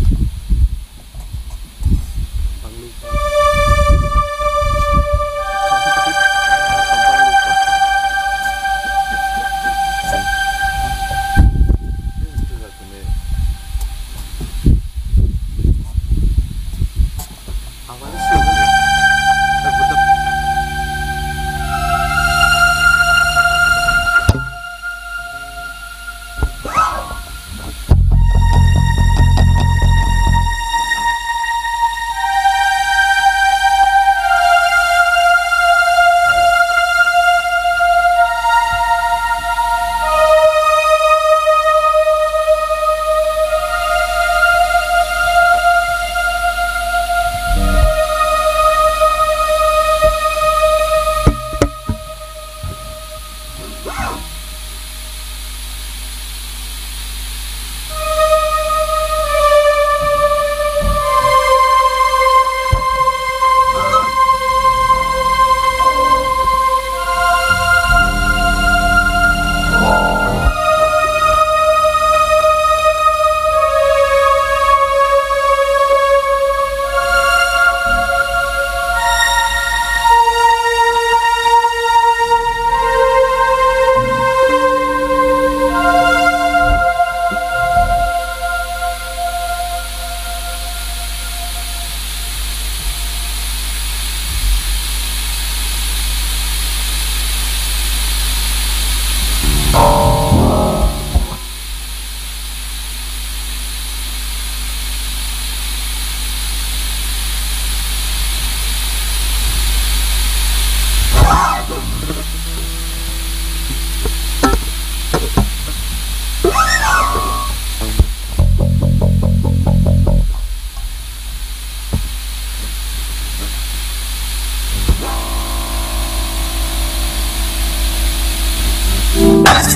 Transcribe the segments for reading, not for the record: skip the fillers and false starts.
Gampang lupa. Gampang lupa. Itu lagunya. Awalnya sih kan ya. Tetap.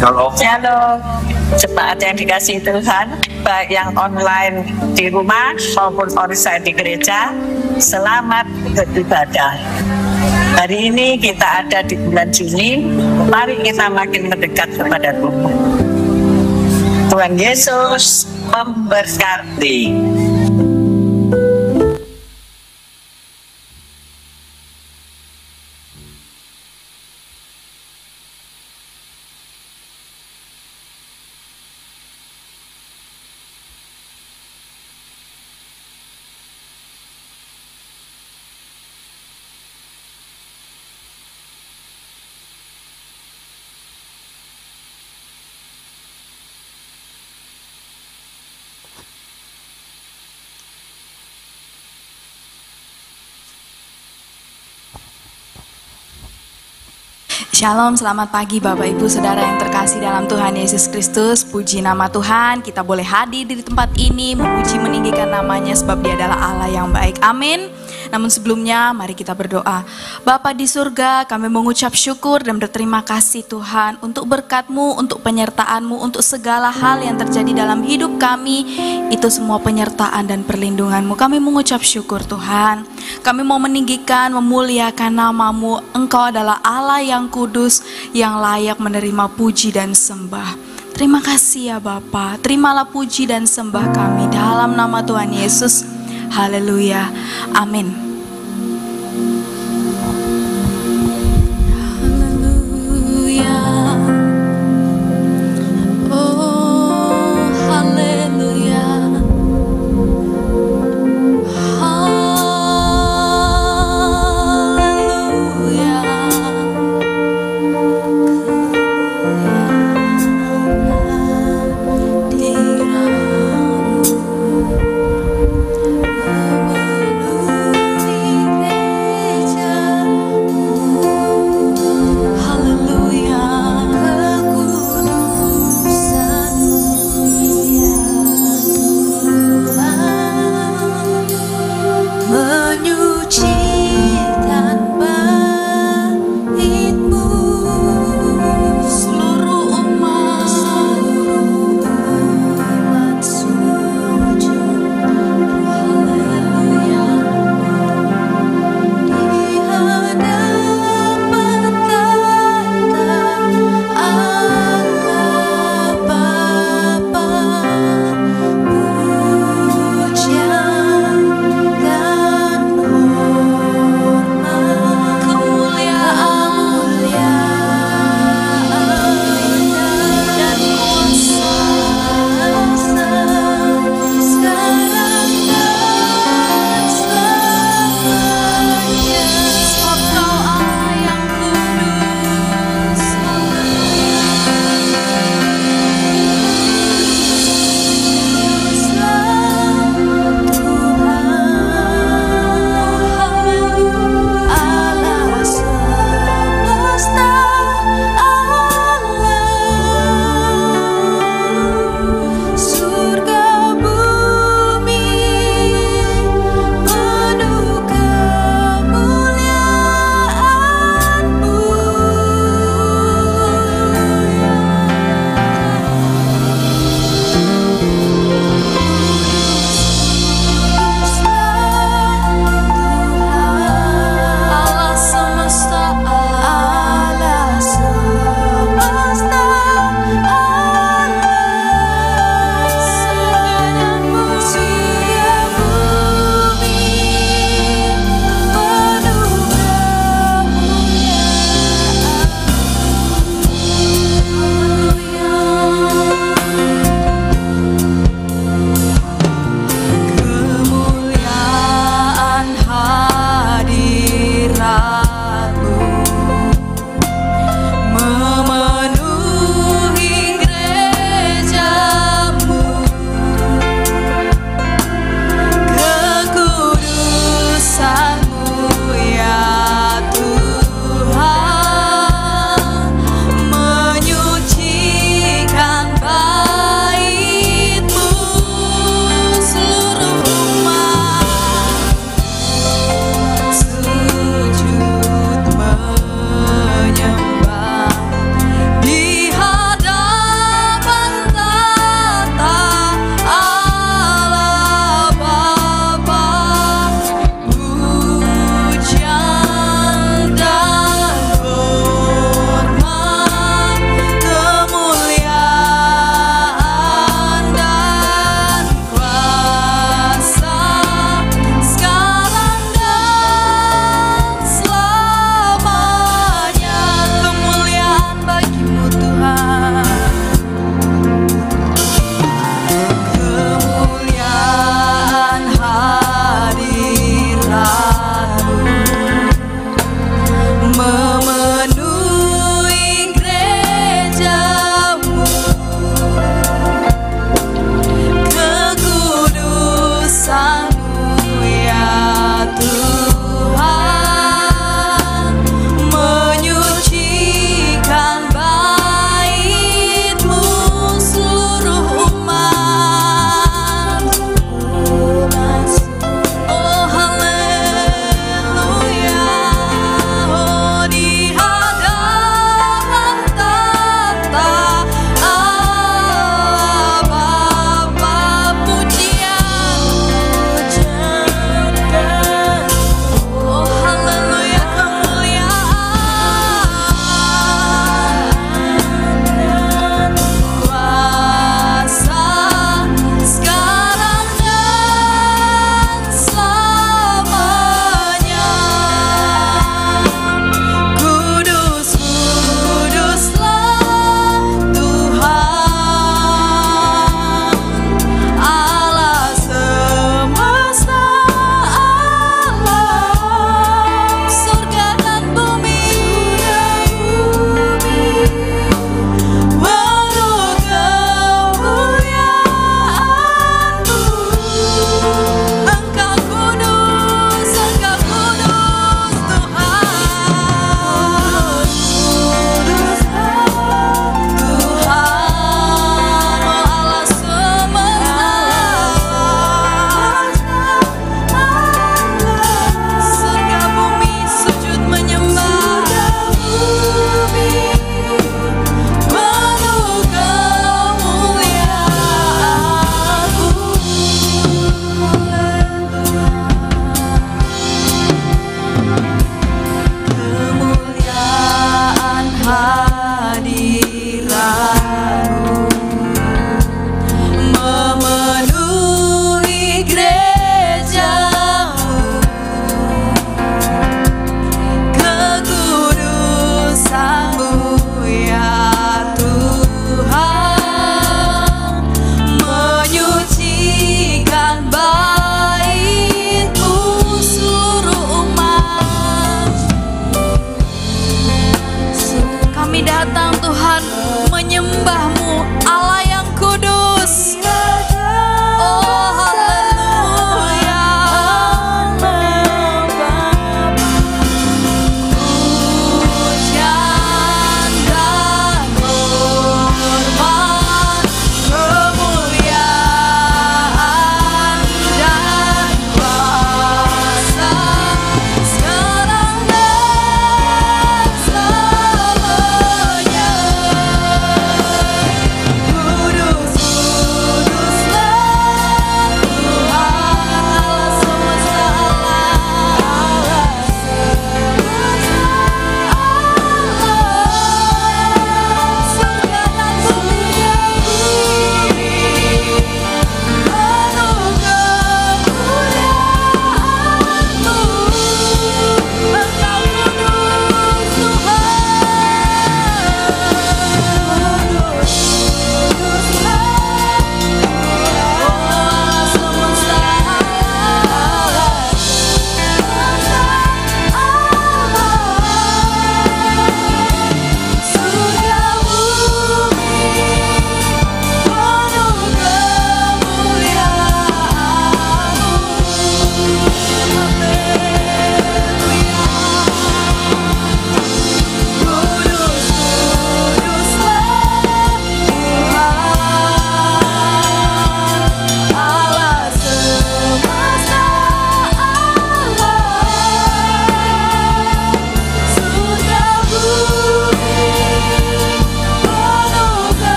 Shalom. Jemaat yang dikasihi Tuhan, baik yang online di rumah maupun onsite di gereja, selamat beribadah. Hari ini kita ada di bulan Juni, mari kita makin mendekat kepada Tuhan. Tuhan Yesus memberkati. Shalom, selamat pagi Bapak Ibu Saudara yang terkasih dalam Tuhan Yesus Kristus. Puji nama Tuhan, kita boleh hadir di tempat ini, memuji meninggikan namanya sebab Dia adalah Allah yang baik. Amin. Namun sebelumnya mari kita berdoa. Bapa di surga, kami mengucap syukur dan berterima kasih Tuhan untuk berkat-Mu, untuk penyertaan-Mu, untuk segala hal yang terjadi dalam hidup kami. Itu semua penyertaan dan perlindungan-Mu. Kami mengucap syukur Tuhan. Kami mau meninggikan, memuliakan nama-Mu. Engkau adalah Allah yang kudus, yang layak menerima puji dan sembah. Terima kasih ya Bapa. Terimalah puji dan sembah kami dalam nama Tuhan Yesus. Haleluya. Amin. Haleluya. Oh, haleluya. Haleluya.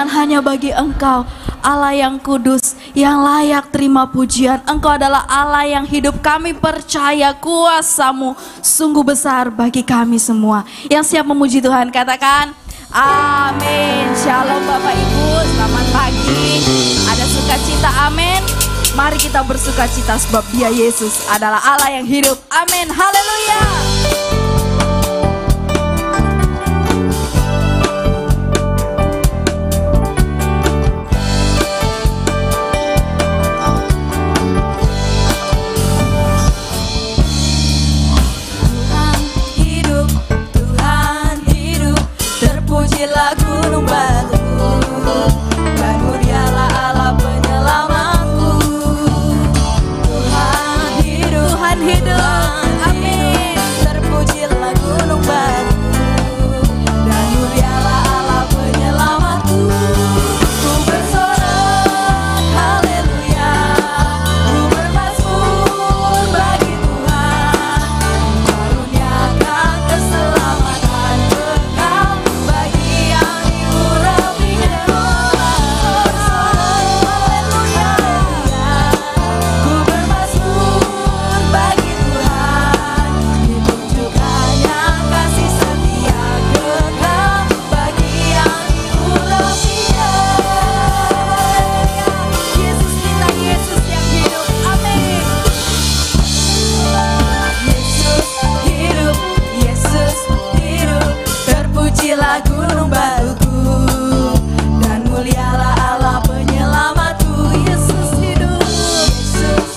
kemuliaan hanya bagi Engkau, Allah yang kudus, yang layak terima pujian. Engkau adalah Allah yang hidup. Kami percaya kuasa-Mu sungguh besar bagi kami semua. Yang siap memuji Tuhan katakan amin. Shalom Bapak Ibu, selamat pagi. Ada sukacita, amin. Mari kita bersukacita sebab Dia Yesus adalah Allah yang hidup. Amin. Haleluya. Terpujilah gunung batu, dan mulialah Allah penyelamatku. Tuhan hidup, amin. Terpujilah gunung batu, dan mulialah Allah penyelamatku. Ku bersorak haleluya, ku bermazmur bagi Tuhan, karuniakan keselamatan kekal bagi yang diurapinya. Haleluya, ku bermazmur bagi Tuhan, ditunjukkannya kasih setia kekal bagi yang diurapinya. Yesus kita, Yesus yang hidup, amin. Yesus hidup, terpujilah gunung batuku, dan mulialah Allah penyelamatku. Yesus hidup,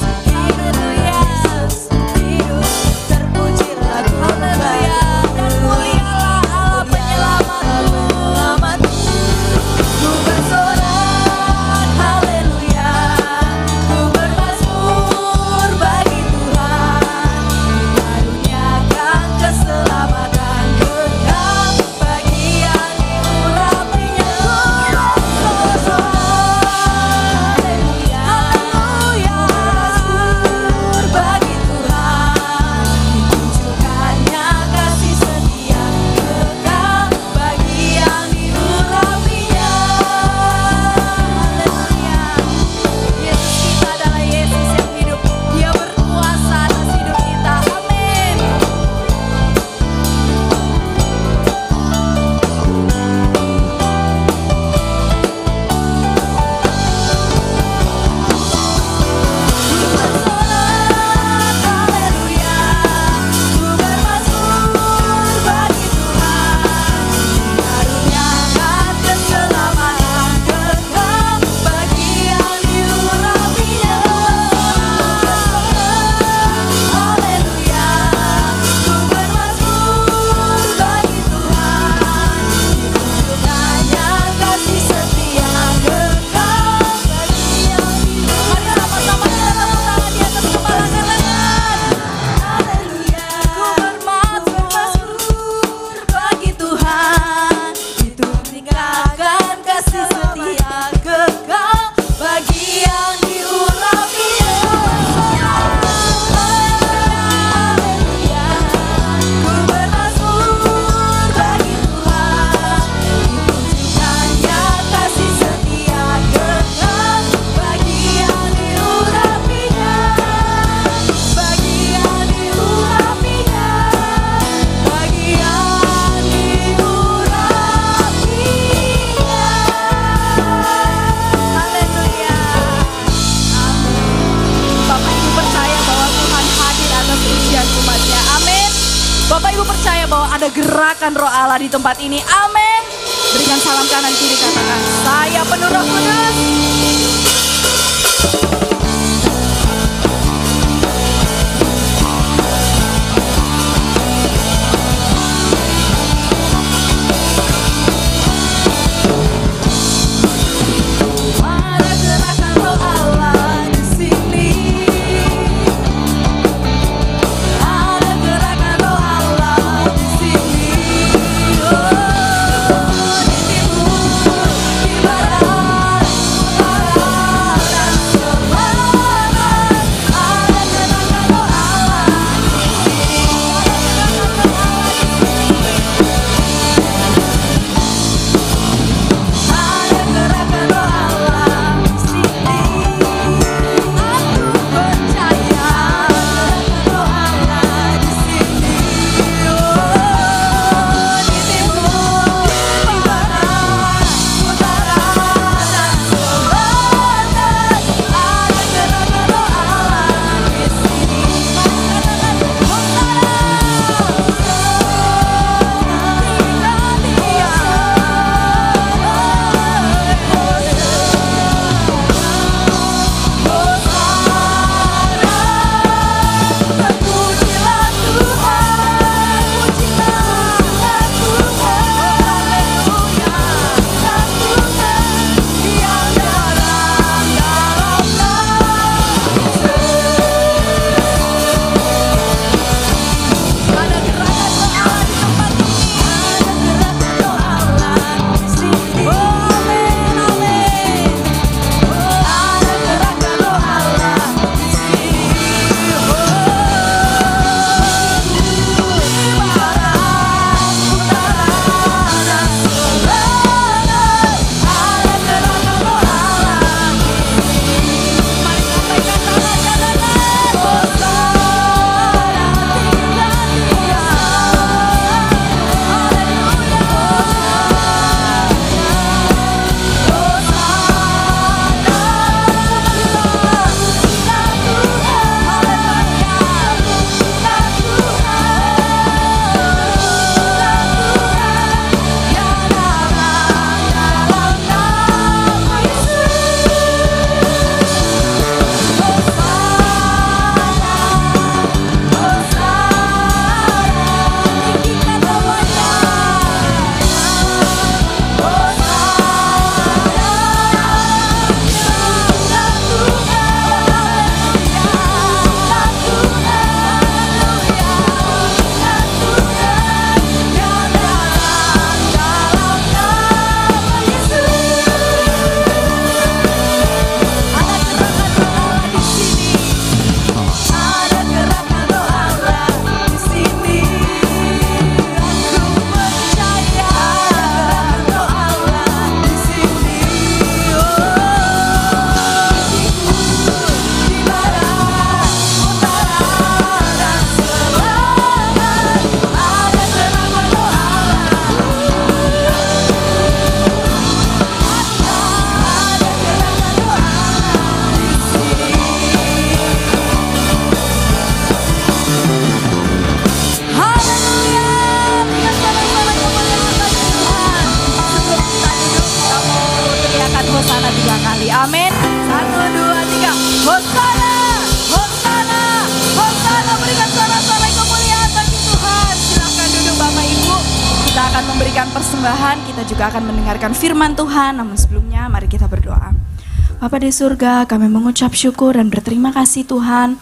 haleluya. Yesus hidup, terpujilah gunung batuku, dan mulialah Allah penyelamatku. Ku bersorak haleluya, ku bermazmur bagi Tuhan, dikaruniakan keselamatan kekal bagi yang diurapinya. Ku bersorak haleluya, bermazmur bagi Tuhan, ditunjukkannya kasih setia kekal bagi yang diurapinya. Haleluya. Yesus kita adalah Yesus yang hidup. Dia berkuasa atas hidup kita. Amin. Bersorak haleluya, ku bermazmur bagi Tuhan, dikaruniakan keselamatan kekal bagi yang diurapinya. Haleluya, ku bermazmur bagi Tuhan, ditunjukkannya kasih setia kekal bagi yang diurapinya. Mari sama-sama kita tepuk tangan di atas kepala kalian. Haleluya, ku bermazmur bagi Tuhan, ditunjukkan kasih setia kekal bagi yang diurapinya. Haleluya, ku bermazmur bagi Tuhan, ditunjukkannya kasih setia kekal bagi yang diurapinya, bagi yang diurapinya, bagi yang diurapinya. Haleluya. Amin. Bapak Ibu percaya bahwa Tuhan hadir atas ujian umatnya. Amin. Bapak Ibu percaya bahwa ada gerakan Roh Allah di tempat ini. Amin. Berikan salam kanan kiri, katakan saya penuh Roh Kudus. Ada gerakan Roh Allah di sini. Ada gerakan Roh Allah di sini. Di timur, di barat, utara, dan selatan. memberikan persembahan, kita juga akan mendengarkan firman Tuhan. Namun sebelumnya mari kita berdoa. Bapa di surga, kami mengucap syukur dan berterima kasih Tuhan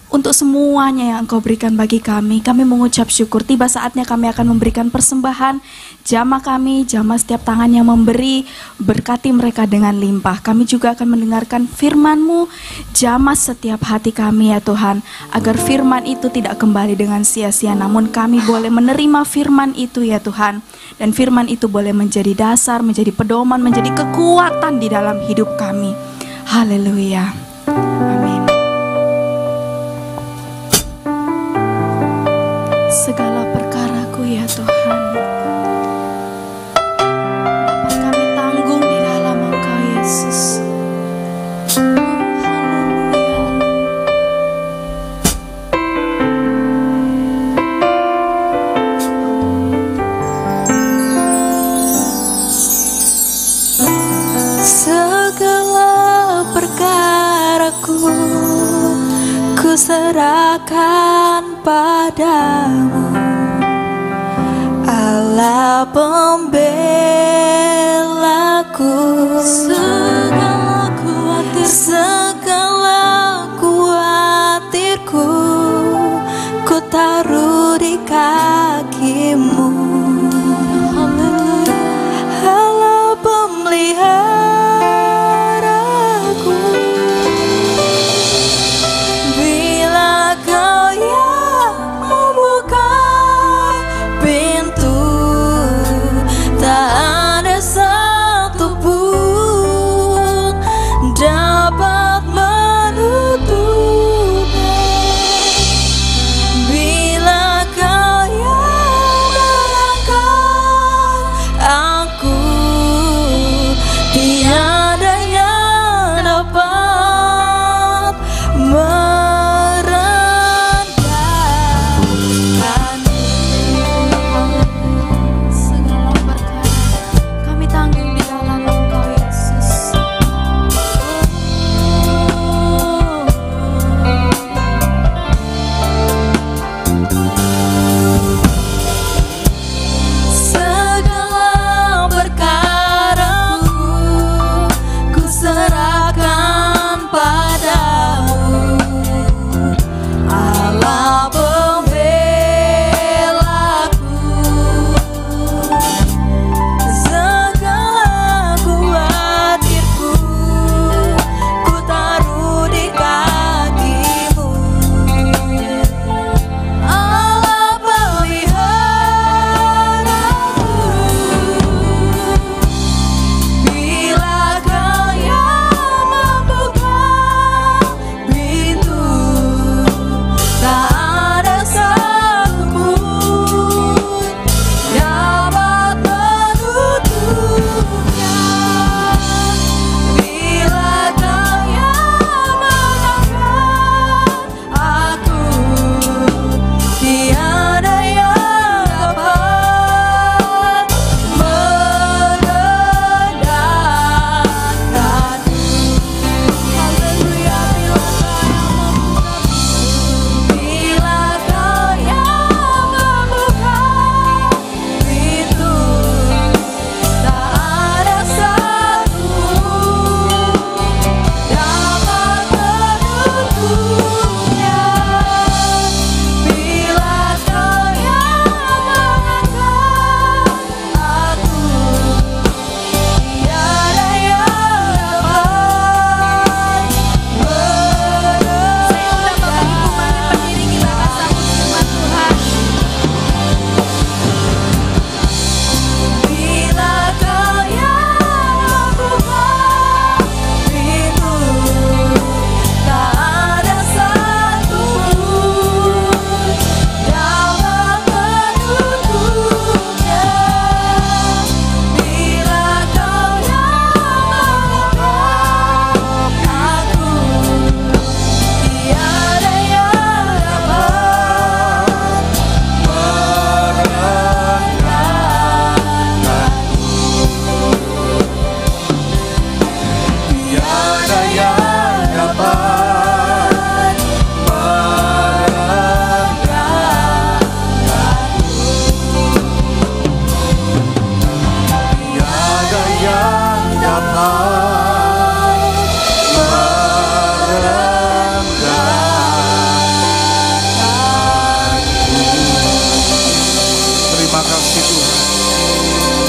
untuk semuanya yang Engkau berikan bagi kami. Kami mengucap syukur. Tiba saatnya kami akan memberikan persembahan. Jamah kami, jamah setiap tangan yang memberi, berkati mereka dengan limpah. Kami juga akan mendengarkan firman-Mu. Jamah setiap hati kami ya Tuhan, agar firman itu tidak kembali dengan sia-sia, namun kami boleh menerima firman itu ya Tuhan. Dan firman itu boleh menjadi dasar, menjadi pedoman, menjadi kekuatan di dalam hidup kami. Haleluya. Amin. Segala perkaraku ya Tuhan dapat kami tanggung di dalam Engkau Yesus. Segala perkaraku ku serahkan padamu, Allah pembelaku. Segala kuatirku ku taruh di kaki-Mu. Allah pemeliharaku. Bila Kau yang membuka pintu, tak ada satupun dapat menutupnya. Bila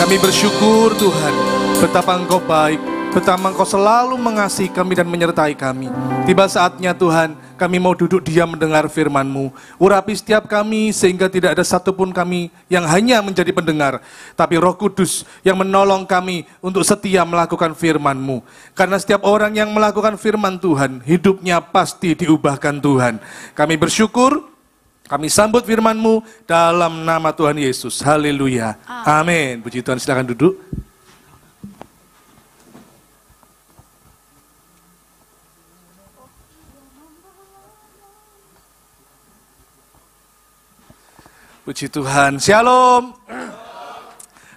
Kami bersyukur Tuhan, betapa Engkau baik, betapa Engkau selalu mengasihi kami dan menyertai kami. Tiba saatnya Tuhan, kami mau duduk diam mendengar firman-Mu. Urapi setiap kami sehingga tidak ada satupun kami yang hanya menjadi pendengar, tapi Roh Kudus yang menolong kami untuk setia melakukan firman-Mu. Karena setiap orang yang melakukan firman Tuhan, hidupnya pasti diubahkan Tuhan. Kami bersyukur, kami sambut firman-Mu dalam nama Tuhan Yesus. Haleluya. Amin. Puji Tuhan, silakan duduk. Puji Tuhan. Shalom.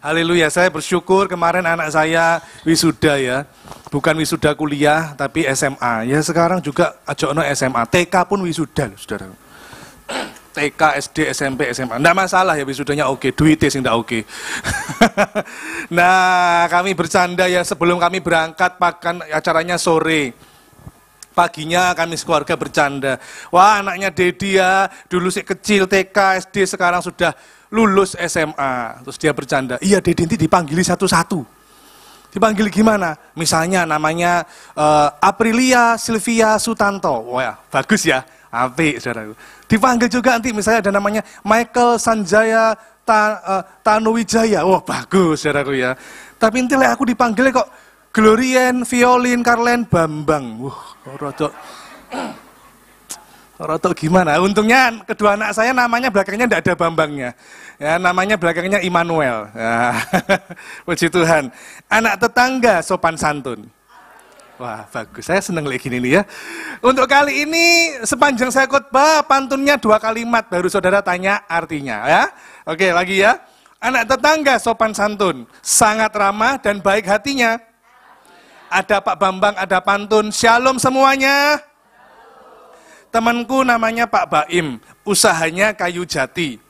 Haleluya. Saya bersyukur kemarin anak saya wisuda ya. Bukan wisuda kuliah, tapi SMA. Ya sekarang juga ajokno SMA. TK pun wisuda, saudara. TK, SD, SMP, SMA. Nggak masalah ya wisudanya oke, duitnya sih nggak oke. Nah, kami bercanda ya sebelum kami berangkat, pakan acaranya sore. Paginya kami sekeluarga bercanda. Wah, anaknya Dedi ya, dulu sih kecil TK, SD, sekarang sudah lulus SMA. Terus dia bercanda, iya Dedi nanti dipanggili satu-satu. Dipanggil gimana? Misalnya namanya Aprilia Silvia Sutanto. Wah, bagus ya. Apik, saudaraku. Dipanggil juga nanti misalnya ada namanya Michael Sanjaya Tanuwijaya. Wah, bagus, saudaraku ya. Tapi nanti aku dipanggilnya kok Glorien, Violin, Karlen, Bambang. Rotok gimana? Untungnya kedua anak saya namanya belakangnya tidak ada Bambangnya. Ya, namanya belakangnya Immanuel. Ya. Puji Tuhan. Anak tetangga sopan santun. Wah, bagus. Saya senang lagi gini nih ya. Untuk kali ini sepanjang saya khotbah pantunnya 2 kalimat baru saudara tanya artinya ya. Oke, lagi ya. Anak tetangga sopan santun, sangat ramah dan baik hatinya. Ada Pak Bambang, ada pantun. Shalom semuanya. Temanku namanya Pak Baim, usahanya kayu jati.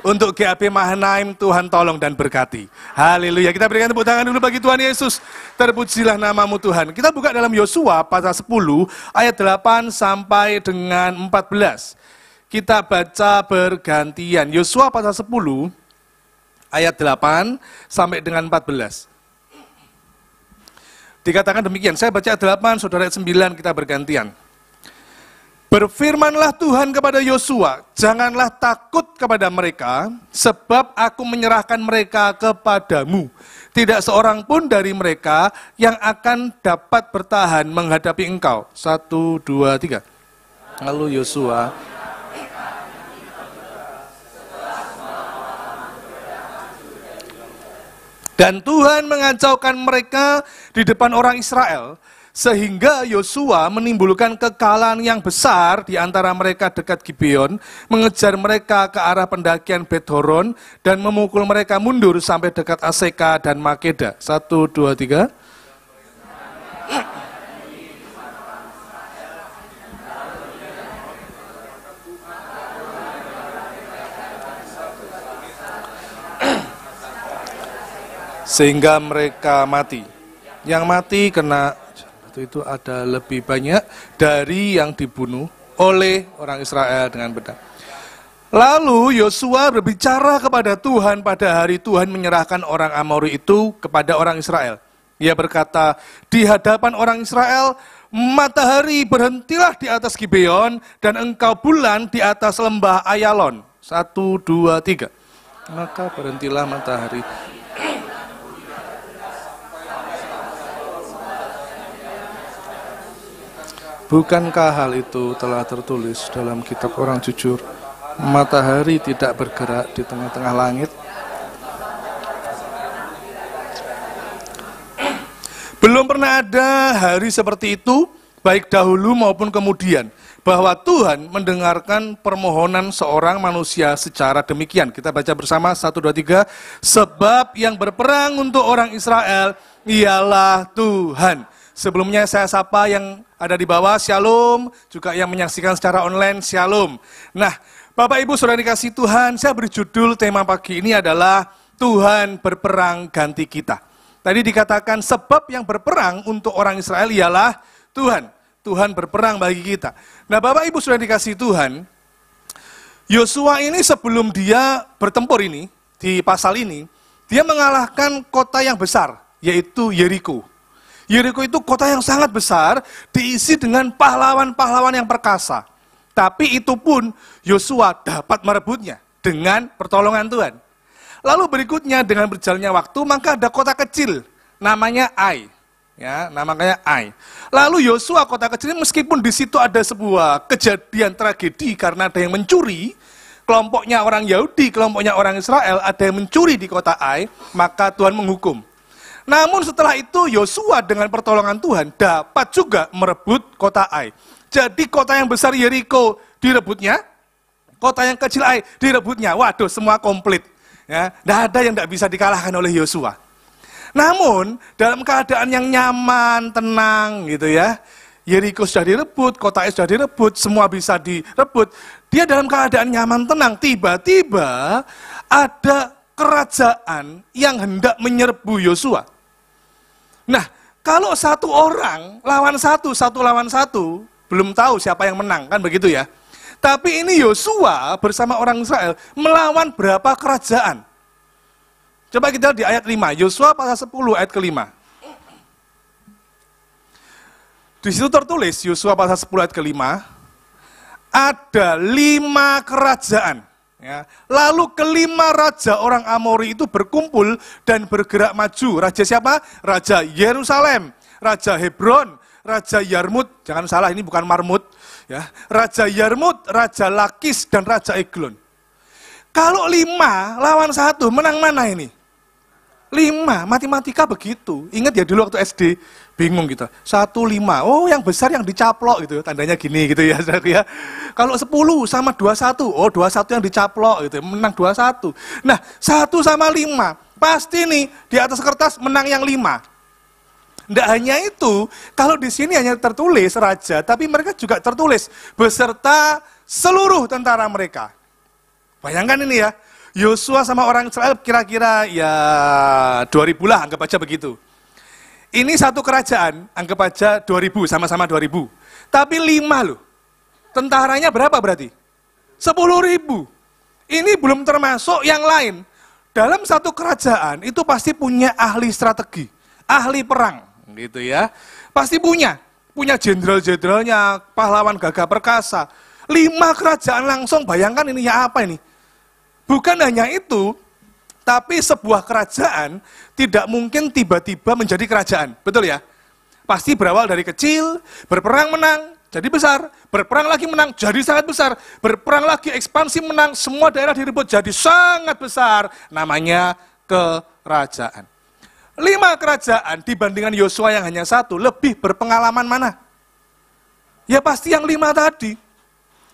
Untuk GAP Mahanaim, Tuhan tolong dan berkati. Haleluya. Kita berikan tepuk tangan dulu bagi Tuhan Yesus. Terpujilah namamu Tuhan. Kita buka dalam Yosua pasal 10 ayat 8 sampai dengan 14. Kita baca bergantian. Yosua pasal 10 ayat 8 sampai dengan 14. Dikatakan demikian. Saya baca ayat 8, saudara ayat 9, kita bergantian. Berfirmanlah Tuhan kepada Yosua, janganlah takut kepada mereka, sebab aku menyerahkan mereka kepadamu. Tidak seorang pun dari mereka yang akan dapat bertahan menghadapi engkau. 1, 2, 3. Lalu Yosua. Dan Tuhan mengacaukan mereka di depan orang Israel, sehingga Yosua menimbulkan kekalahan yang besar di antara mereka dekat Gibeon, mengejar mereka ke arah pendakian Bet-horon, dan memukul mereka mundur sampai dekat Aseka dan Makeda. 1, 2, 3. Sehingga mereka mati. Yang mati kena itu ada lebih banyak dari yang dibunuh oleh orang Israel dengan pedang. Lalu Yosua berbicara kepada Tuhan pada hari Tuhan menyerahkan orang Amori itu kepada orang Israel. Ia berkata, di hadapan orang Israel, matahari berhentilah di atas Gibeon dan engkau bulan di atas lembah Ayalon. 1, 2, 3. Maka berhentilah matahari. Bukankah hal itu telah tertulis dalam kitab orang jujur? Matahari tidak bergerak di tengah-tengah langit. Belum pernah ada hari seperti itu, baik dahulu maupun kemudian, bahwa Tuhan mendengarkan permohonan seorang manusia secara demikian. Kita baca bersama 1, 2, 3. Sebab yang berperang untuk orang Israel ialah Tuhan. Sebelumnya saya sapa yang ada di bawah, shalom. Juga yang menyaksikan secara online, shalom. Nah, Bapak Ibu Saudara dikasih Tuhan, saya beri judul tema pagi ini adalah Tuhan berperang ganti kita. Tadi dikatakan sebab yang berperang untuk orang Israel ialah Tuhan. Tuhan berperang bagi kita. Nah, Bapak Ibu Saudara dikasih Tuhan, Yosua ini sebelum dia bertempur ini, di pasal ini, Dia mengalahkan kota yang besar, yaitu Yeriko. Yeriko itu kota yang sangat besar, diisi dengan pahlawan-pahlawan yang perkasa. Tapi itu pun Yosua dapat merebutnya dengan pertolongan Tuhan. Lalu berikutnya dengan berjalannya waktu, maka ada kota kecil, namanya Ai. Ya, namanya Ai. Lalu Yosua kota kecil ini meskipun di situ ada sebuah kejadian tragedi karena ada yang mencuri, kelompoknya orang Yahudi, kelompoknya orang Israel, ada yang mencuri di kota Ai, maka Tuhan menghukum. Namun setelah itu Yosua dengan pertolongan Tuhan dapat juga merebut kota Ai. Jadi kota yang besar Yeriko direbutnya, kota yang kecil Ai direbutnya. Waduh, semua komplit. Ya, tidak ada yang tidak bisa dikalahkan oleh Yosua. Namun dalam keadaan yang nyaman, tenang gitu ya, Yeriko sudah direbut, kota Ai sudah direbut, semua bisa direbut. Dia dalam keadaan nyaman, tenang. Tiba-tiba ada kerajaan yang hendak menyerbu Yosua. Nah, kalau satu orang lawan satu lawan satu, belum tahu siapa yang menang, kan begitu ya. Tapi ini Yosua bersama orang Israel melawan berapa kerajaan? Coba kita lihat di ayat 5, Yosua pasal 10 ayat ke-5. Di situ tertulis, Yosua pasal 10 ayat ke-5, ada 5 kerajaan. Ya. Lalu kelima raja orang Amori itu berkumpul dan bergerak maju. Raja siapa? Raja Yerusalem, Raja Hebron, Raja Yarmut, jangan salah ini bukan Marmut. Ya. Raja Yarmut, Raja Lakis, dan Raja Eglon. Kalau 5 lawan 1, menang mana ini? 5, matematika begitu. Ingat ya dulu waktu SD, bingung gitu. 1, 5, oh yang besar yang dicaplok gitu, tandanya gini gitu ya. Kalau 10 sama 21, oh 21 yang dicaplok gitu, menang 21. Nah 1 sama 5, pasti nih di atas kertas menang yang 5. Tidak hanya itu, kalau di sini hanya tertulis raja, tapi mereka juga tertulis beserta seluruh tentara mereka. Bayangkan ini ya. Yosua sama orang Israel kira-kira ya 2000 lah, anggap aja begitu. Ini satu kerajaan, anggap aja 2000, sama-sama 2000. Tapi 5 loh. Tentaranya berapa berarti? 10.000. Ini belum termasuk yang lain. Dalam satu kerajaan itu pasti punya ahli strategi, ahli perang, gitu ya. Pasti punya jenderal-jenderalnya, pahlawan gagah perkasa. 5 kerajaan langsung, bayangkan ini ya apa ini? Bukan hanya itu, tapi sebuah kerajaan tidak mungkin tiba-tiba menjadi kerajaan, betul ya? Pasti berawal dari kecil, berperang menang, jadi besar, berperang lagi menang, jadi sangat besar, berperang lagi ekspansi menang, semua daerah direbut jadi sangat besar, namanya kerajaan. 5 kerajaan dibandingkan Yosua yang hanya 1, lebih berpengalaman mana? Ya pasti yang 5 tadi,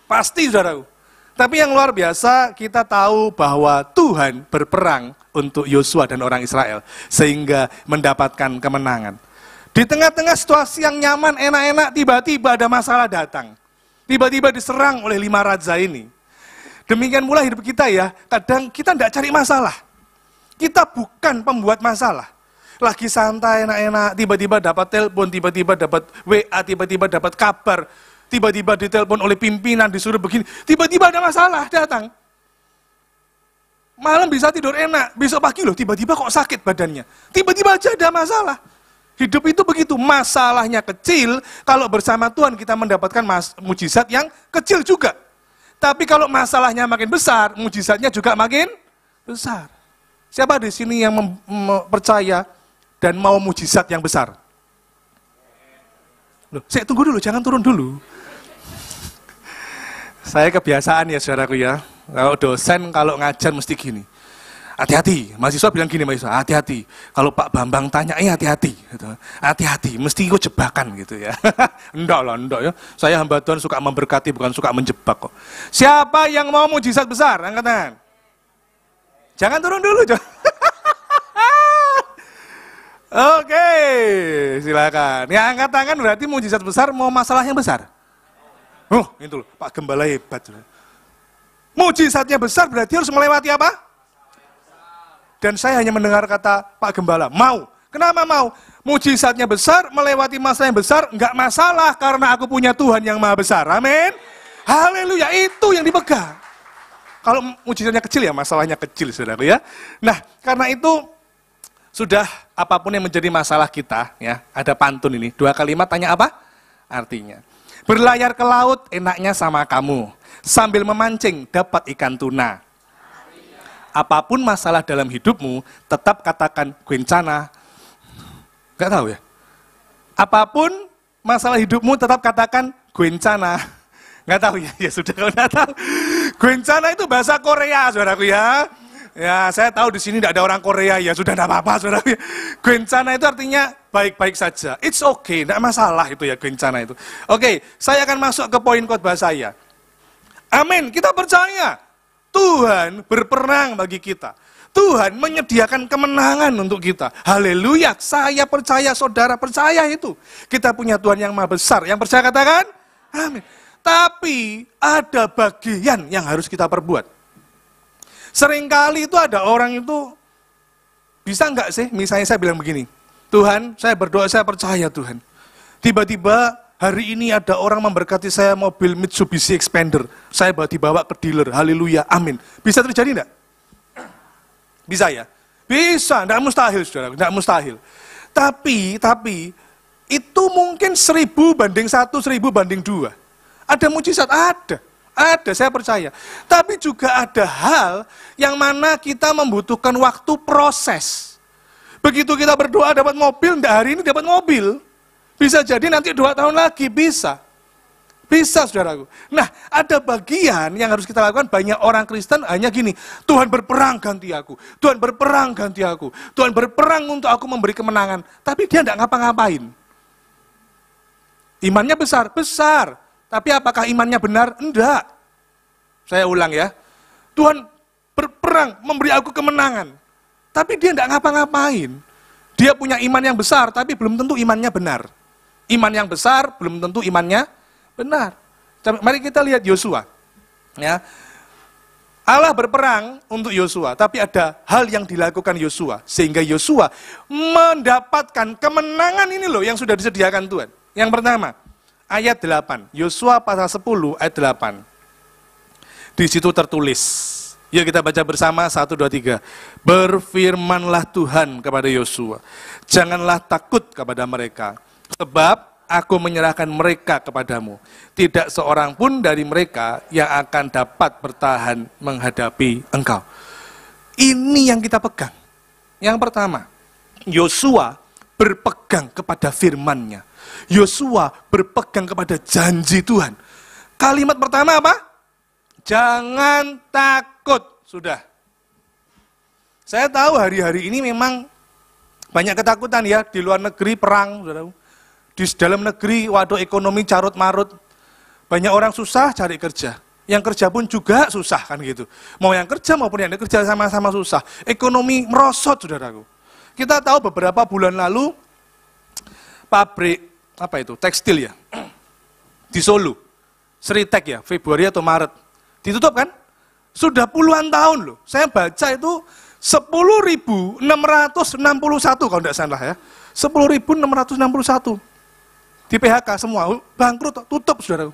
pasti saudaraku. Tapi yang luar biasa, kita tahu bahwa Tuhan berperang untuk Yosua dan orang Israel, sehingga mendapatkan kemenangan. Di tengah-tengah situasi yang nyaman, enak-enak, tiba-tiba ada masalah datang. Tiba-tiba diserang oleh 5 raja ini. Demikian pula hidup kita ya, kadang kita tidak cari masalah. Kita bukan pembuat masalah. Lagi santai, enak-enak, tiba-tiba dapat telepon, tiba-tiba dapat WA, tiba-tiba dapat kabar. Tiba-tiba ditelepon oleh pimpinan, disuruh begini, tiba-tiba ada masalah datang. Malam bisa tidur enak, besok pagi loh tiba-tiba kok sakit badannya. Tiba-tiba aja ada masalah. Hidup itu begitu, masalahnya kecil, kalau bersama Tuhan kita mendapatkan mujizat yang kecil juga. Tapi kalau masalahnya makin besar, mujizatnya juga makin besar. Siapa di sini yang percaya dan mau mujizat yang besar? Loh, saya tunggu dulu, jangan turun dulu. Saya kebiasaan ya saudaraku ya, kalau dosen kalau ngajar mesti gini. Hati-hati, mahasiswa bilang gini mahasiswa, hati-hati. Kalau Pak Bambang tanya, hati-hati. Gitu. Hati-hati, mesti ikut jebakan gitu ya. Enggak lah, enggak ya. Saya hamba Tuhan suka memberkati, bukan suka menjebak kok. Siapa yang mau mujizat besar? Angkat tangan. Jangan turun dulu. Oke, silakan. Ya angkat tangan berarti mujizat besar, mau masalah yang besar. Oh, itu loh, Pak Gembala hebat. Mujizatnya besar berarti harus melewati apa? Dan saya hanya mendengar kata Pak Gembala, mau. Kenapa mau? Mujizatnya besar, melewati masalah yang besar, enggak masalah karena aku punya Tuhan yang maha besar. Amin. Haleluya, itu yang dipegang. Kalau mujizatnya kecil ya masalahnya kecil, saudaraku ya. Nah, karena itu sudah apapun yang menjadi masalah kita, ya ada pantun ini. 2 kalimat tanya apa? Artinya. Berlayar ke laut enaknya sama kamu. Sambil memancing dapat ikan tuna. Apapun masalah dalam hidupmu, tetap katakan Gwencana. Gak tahu ya? Apapun masalah hidupmu, tetap katakan Gwencana. Nggak tahu ya, ya sudah kalau nggak tahu. Gwencana itu bahasa Korea, saudaraku ya. Ya, saya tahu di sini tidak ada orang Korea, ya sudah tidak apa-apa, saudaraku. Gwencana itu artinya baik-baik saja. It's okay, tidak masalah itu ya Gwencana itu. Oke, saya akan masuk ke poin khotbah saya. Amin, kita percaya Tuhan berperang bagi kita. Tuhan menyediakan kemenangan untuk kita. Haleluya, saya percaya, saudara percaya itu. Kita punya Tuhan yang maha besar. Yang percaya katakan, amin. Tapi ada bagian yang harus kita perbuat. Seringkali itu ada orang itu, bisa enggak sih, misalnya saya bilang begini, Tuhan, saya berdoa, saya percaya Tuhan. Tiba-tiba hari ini ada orang memberkati saya mobil Mitsubishi Expander. Saya dibawa ke dealer, haleluya, amin. Bisa terjadi enggak? Bisa ya? Bisa, enggak mustahil, saudara, enggak mustahil. Tapi, itu mungkin 1000 banding 1, 1000 banding 2. Ada mujizat, ada, saya percaya. Tapi juga ada hal yang mana kita membutuhkan waktu proses. Begitu kita berdoa dapat mobil, enggak hari ini dapat mobil. Bisa jadi nanti 2 tahun lagi, bisa. Bisa, saudaraku. Nah, ada bagian yang harus kita lakukan. Banyak orang Kristen hanya gini, Tuhan berperang ganti aku, Tuhan berperang ganti aku, Tuhan berperang untuk aku memberi kemenangan. Tapi dia enggak ngapa-ngapain. Imannya besar. Tapi apakah imannya benar? Enggak. Saya ulang ya. Tuhan berperang, memberi aku kemenangan. Tapi dia enggak ngapa-ngapain. Dia punya iman yang besar, tapi belum tentu imannya benar. Iman yang besar, belum tentu imannya benar. Mari kita lihat Yosua. Ya. Allah berperang untuk Yosua, tapi ada hal yang dilakukan Yosua. Sehingga Yosua mendapatkan kemenangan ini loh yang sudah disediakan Tuhan. Yang pertama, ayat 8, Yosua pasal 10 ayat 8. Di situ tertulis, yuk kita baca bersama, 1, 2, 3. Berfirmanlah Tuhan kepada Yosua, janganlah takut kepada mereka, sebab aku menyerahkan mereka kepadamu. Tidak seorang pun dari mereka yang akan dapat bertahan menghadapi engkau. Ini yang kita pegang. Yang pertama, Yosua berpegang kepada firman-Nya. Yosua berpegang kepada janji Tuhan. Kalimat pertama apa? Jangan takut. Sudah. Saya tahu hari-hari ini memang banyak ketakutan ya. Di luar negeri perang. Di dalam negeri, waduh ekonomi carut-marut. Banyak orang susah cari kerja. Yang kerja pun juga susah kan gitu. Mau yang kerja maupun yang kerja sama-sama susah. Ekonomi merosot, saudaraku. Kita tahu beberapa bulan lalu, pabrik tekstil ya, di Solo, Seritek ya, Februari atau Maret, ditutup kan? Sudah puluhan tahun loh, saya baca itu 10.661 kalau tidak salah ya, 10.661 di PHK semua, bangkrut, tutup saudara.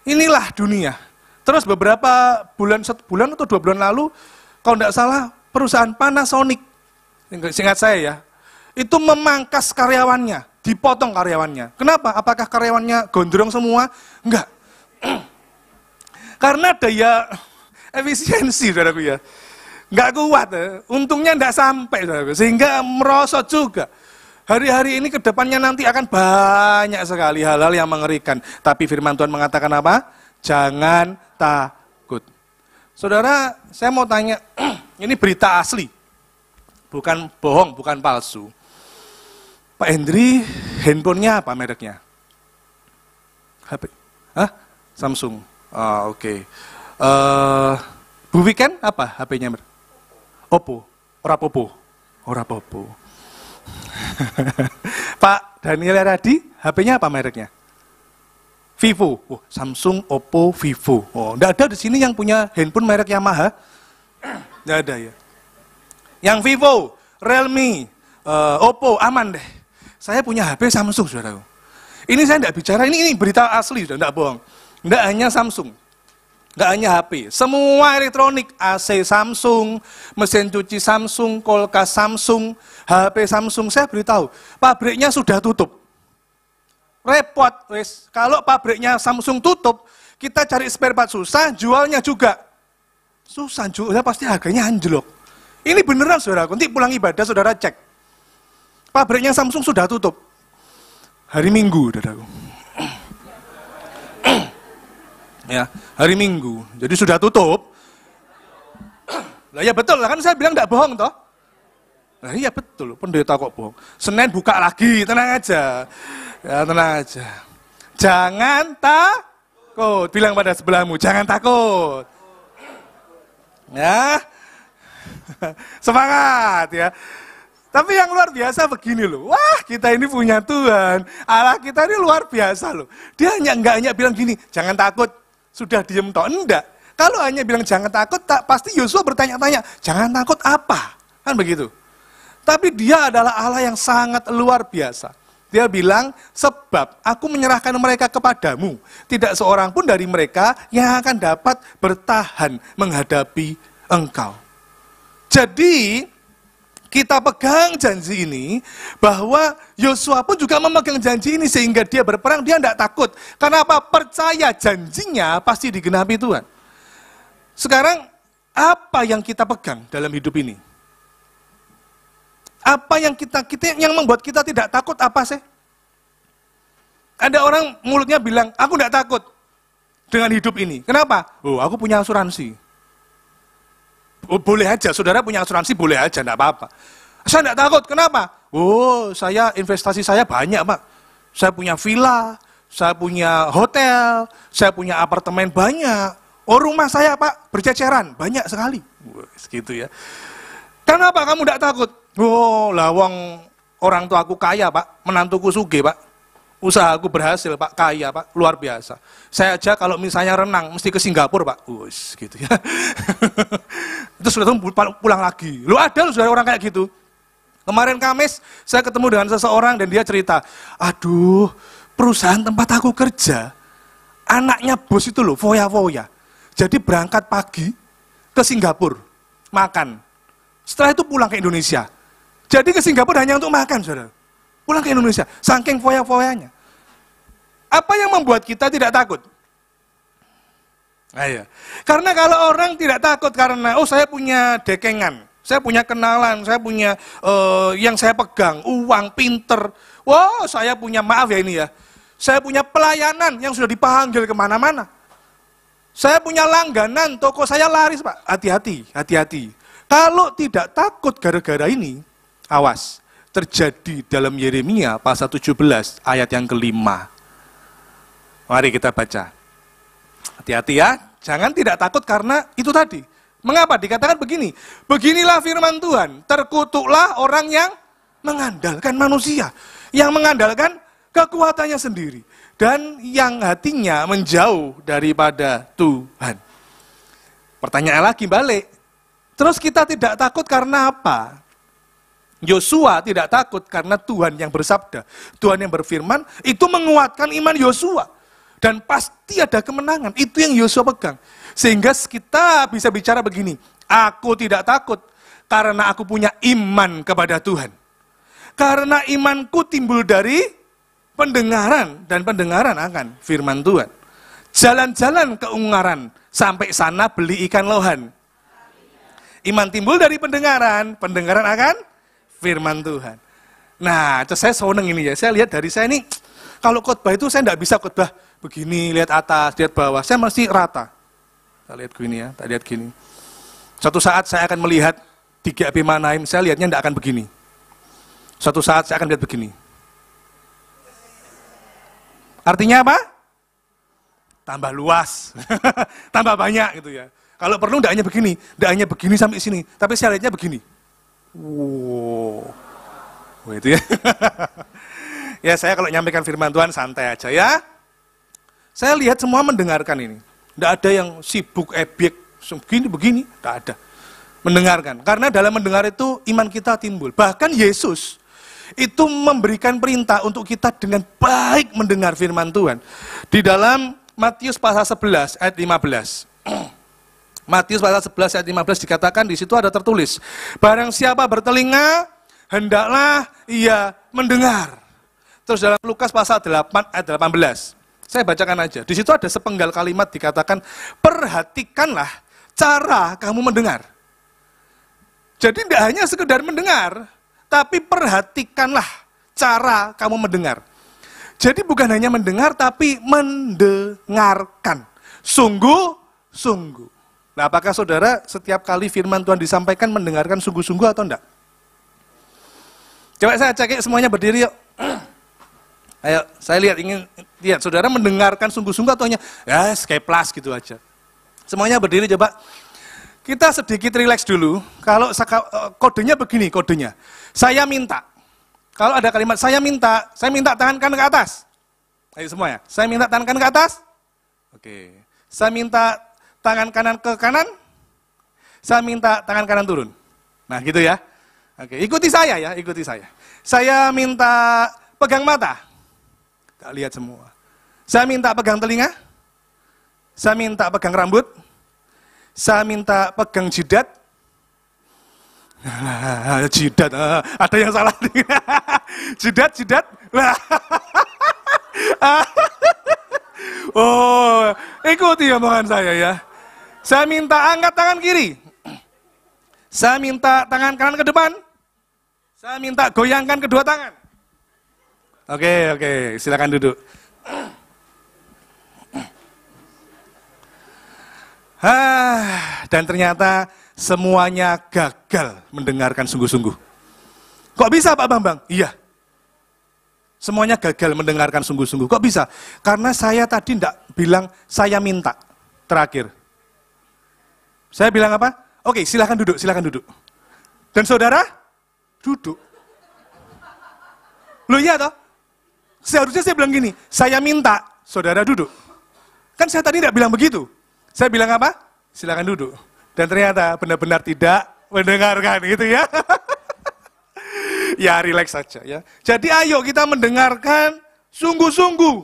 Inilah dunia. Terus beberapa sebulan atau 2 bulan lalu, kalau tidak salah perusahaan Panasonic, seingat saya ya, itu memangkas karyawannya. Dipotong karyawannya. Kenapa? Apakah karyawannya gondrong semua? Enggak. Karena daya efisiensi, saudaraku ya. Enggak kuat. Untungnya enggak sampai, saudaraku. Sehingga merosot juga. Hari-hari ini ke depannya nanti akan banyak sekali hal-hal yang mengerikan. Tapi firman Tuhan mengatakan apa? Jangan takut. Saudara, saya mau tanya, ini berita asli. Bukan bohong, bukan palsu. Pak Hendri, handphonenya apa mereknya? HP? Hah? Samsung. Oke. Bu Weekend apa HP-nya? Oppo. Ora Popo. Pak Daniel Radi, HP-nya apa mereknya? Vivo. Oh, Samsung, Oppo, Vivo. Oh, enggak ada di sini yang punya handphone merek Yamaha. Enggak ada ya. Yang Vivo, Realme, Oppo, aman deh. Saya punya HP Samsung, saudaraku. Ini saya tidak bicara, ini berita asli, sudah tidak bohong. Tidak hanya Samsung. Nggak hanya HP, semua elektronik, AC Samsung, mesin cuci Samsung, kulkas Samsung, HP Samsung, saya beritahu, pabriknya sudah tutup. Repot, wes. Kalau pabriknya Samsung tutup, kita cari spare part susah, jualnya juga susah, jualnya pasti harganya anjlok. Ini beneran saudara, nanti pulang ibadah saudara cek. Pabriknya Samsung sudah tutup. Hari Minggu, saudaraku. Ya, hari Minggu. Jadi sudah tutup. Lah ya betul, kan saya bilang enggak bohong toh? Nah iya betul, pendeta kok bohong. Senin buka lagi, tenang aja. Ya tenang aja. Jangan takut, bilang pada sebelahmu, jangan takut. Ya. Semangat ya. Tapi yang luar biasa begini loh, wah kita ini punya Tuhan, Allah kita ini luar biasa loh. Dia hanya bilang gini, jangan takut, sudah diem toh, enggak. Kalau hanya bilang jangan takut, pasti Yosua bertanya-tanya, jangan takut apa? Kan begitu. Tapi dia adalah Allah yang sangat luar biasa. Dia bilang, sebab aku menyerahkan mereka kepadamu, tidak seorang pun dari mereka yang akan dapat bertahan menghadapi engkau. Jadi, kita pegang janji ini, bahwa Yosua pun juga memegang janji ini sehingga dia berperang, dia tidak takut. Kenapa? Percaya janjinya pasti digenapi Tuhan. Sekarang, apa yang kita pegang dalam hidup ini? Apa yang yang membuat kita tidak takut apa sih? Ada orang mulutnya bilang, aku tidak takut dengan hidup ini. Kenapa? Oh, aku punya asuransi. Oh, boleh aja, saudara punya asuransi boleh aja, enggak apa-apa. Saya enggak takut, kenapa? Oh, investasi saya banyak, Pak. Saya punya villa, saya punya hotel, saya punya apartemen banyak. Oh, rumah saya, Pak, berceceran, banyak sekali. Gitu ya. Kenapa kamu enggak takut? Oh, lawang orang tua aku kaya, Pak. Menantuku sugih, Pak. Usahaku berhasil, Pak, kaya, Pak, luar biasa. Saya aja kalau misalnya renang, mesti ke Singapura, Pak. Wus, gitu ya. Terus sudah pulang lagi. Lu ada lu saudara orang kayak gitu. Kemarin Kamis, saya ketemu dengan seseorang dan dia cerita, aduh, perusahaan tempat aku kerja, anaknya bos itu loh, foya-foya. Jadi berangkat pagi ke Singapura, makan. Setelah itu pulang ke Indonesia. Jadi ke Singapura hanya untuk makan, saudara. Pulang ke Indonesia, saking foya-foyanya. Apa yang membuat kita tidak takut? Nah, ya. Karena kalau orang tidak takut karena, oh saya punya dekengan, saya punya kenalan, saya punya yang saya pegang, uang, pinter. Wow, saya punya, maaf ya ini ya, saya punya pelayanan yang sudah dipanggil kemana-mana. Saya punya langganan, toko saya laris, Pak. Hati-hati, hati-hati. Kalau tidak takut gara-gara ini, awas. Terjadi dalam Yeremia pasal 17 ayat yang kelima. Mari kita baca. Hati-hati ya, jangan tidak takut karena itu tadi. Mengapa? Dikatakan begini, beginilah firman Tuhan, terkutuklah orang yang mengandalkan manusia, yang mengandalkan kekuatannya sendiri, dan yang hatinya menjauh daripada Tuhan. Pertanyaan lagi balik, terus kita tidak takut karena apa? Yosua tidak takut karena Tuhan yang bersabda, Tuhan yang berfirman, itu menguatkan iman Yosua. Dan pasti ada kemenangan, itu yang Yosua pegang. Sehingga kita bisa bicara begini, aku tidak takut karena aku punya iman kepada Tuhan. Karena imanku timbul dari pendengaran, dan pendengaran akan firman Tuhan. Jalan-jalan ke Ungaran, sampai sana beli ikan lohan. Iman timbul dari pendengaran, pendengaran akan firman Tuhan. Nah, saya seneng ini ya. Saya lihat dari saya ini, kalau khotbah itu saya tidak bisa khotbah begini, lihat atas, lihat bawah. Saya mesti rata. Kita lihat gini ya, kita lihat gini. Suatu saat saya akan melihat di GAP Manaim, saya lihatnya tidak akan begini. Suatu saat saya akan lihat begini. Artinya apa? Tambah luas, tambah banyak gitu ya. Kalau perlu tidak hanya begini sampai sini, tapi saya lihatnya begini. Wow, itu ya. Ya saya kalau nyampaikan firman Tuhan santai aja ya. Saya lihat semua mendengarkan ini. Tidak ada yang sibuk, ebek, begini, tidak ada. Mendengarkan, karena dalam mendengar itu iman kita timbul. Bahkan Yesus itu memberikan perintah untuk kita dengan baik mendengar firman Tuhan. Di dalam Matius pasal 11 ayat 15. Matius pasal 11 ayat 15 dikatakan di situ ada tertulis, barang siapa bertelinga, hendaklah ia mendengar. Terus dalam Lukas pasal 8 ayat 18, saya bacakan aja. Di situ ada sepenggal kalimat dikatakan, perhatikanlah cara kamu mendengar. Jadi tidak hanya sekedar mendengar, tapi perhatikanlah cara kamu mendengar. Jadi bukan hanya mendengar, tapi mendengarkan. Sungguh-sungguh. Nah, apakah saudara setiap kali firman Tuhan disampaikan mendengarkan sungguh-sungguh atau enggak? Coba saya cek semuanya berdiri yuk. Ayo, saya ingin lihat saudara mendengarkan sungguh-sungguh atau hanya ya kayak plus gitu aja. Semuanya berdiri coba. Kita sedikit rileks dulu. Kalau kodenya begini kodenya. Saya minta. Kalau ada kalimat saya minta tangan kanan ke atas. Ayo semuanya. Saya minta tangan kanan ke atas. Oke. Saya minta tangan kanan ke kanan, saya minta tangan kanan turun. Nah gitu ya. Oke, ikuti saya ya, ikuti saya. Saya minta pegang mata. Kita lihat semua. Saya minta pegang telinga. Saya minta pegang rambut. Saya minta pegang jidat. Jidat, ada yang salah. Jidat. Oh, ikuti omongan saya ya. Saya minta angkat tangan kiri. Saya minta tangan kanan ke depan. Saya minta goyangkan kedua tangan. Oke, silakan duduk. Dan ternyata semuanya gagal mendengarkan sungguh-sungguh. Kok bisa Pak Bambang? Iya. Semuanya gagal mendengarkan sungguh-sungguh. Kok bisa? Karena saya tadi tidak bilang saya minta terakhir. Saya bilang apa? Oke, silakan duduk. Dan saudara, duduk. Loh iya toh? Seharusnya saya bilang gini, saya minta, saudara duduk. Kan saya tadi tidak bilang begitu. Saya bilang apa? Silakan duduk. Dan ternyata benar-benar tidak mendengarkan gitu ya. Ya rileks saja ya. Jadi ayo kita mendengarkan sungguh-sungguh.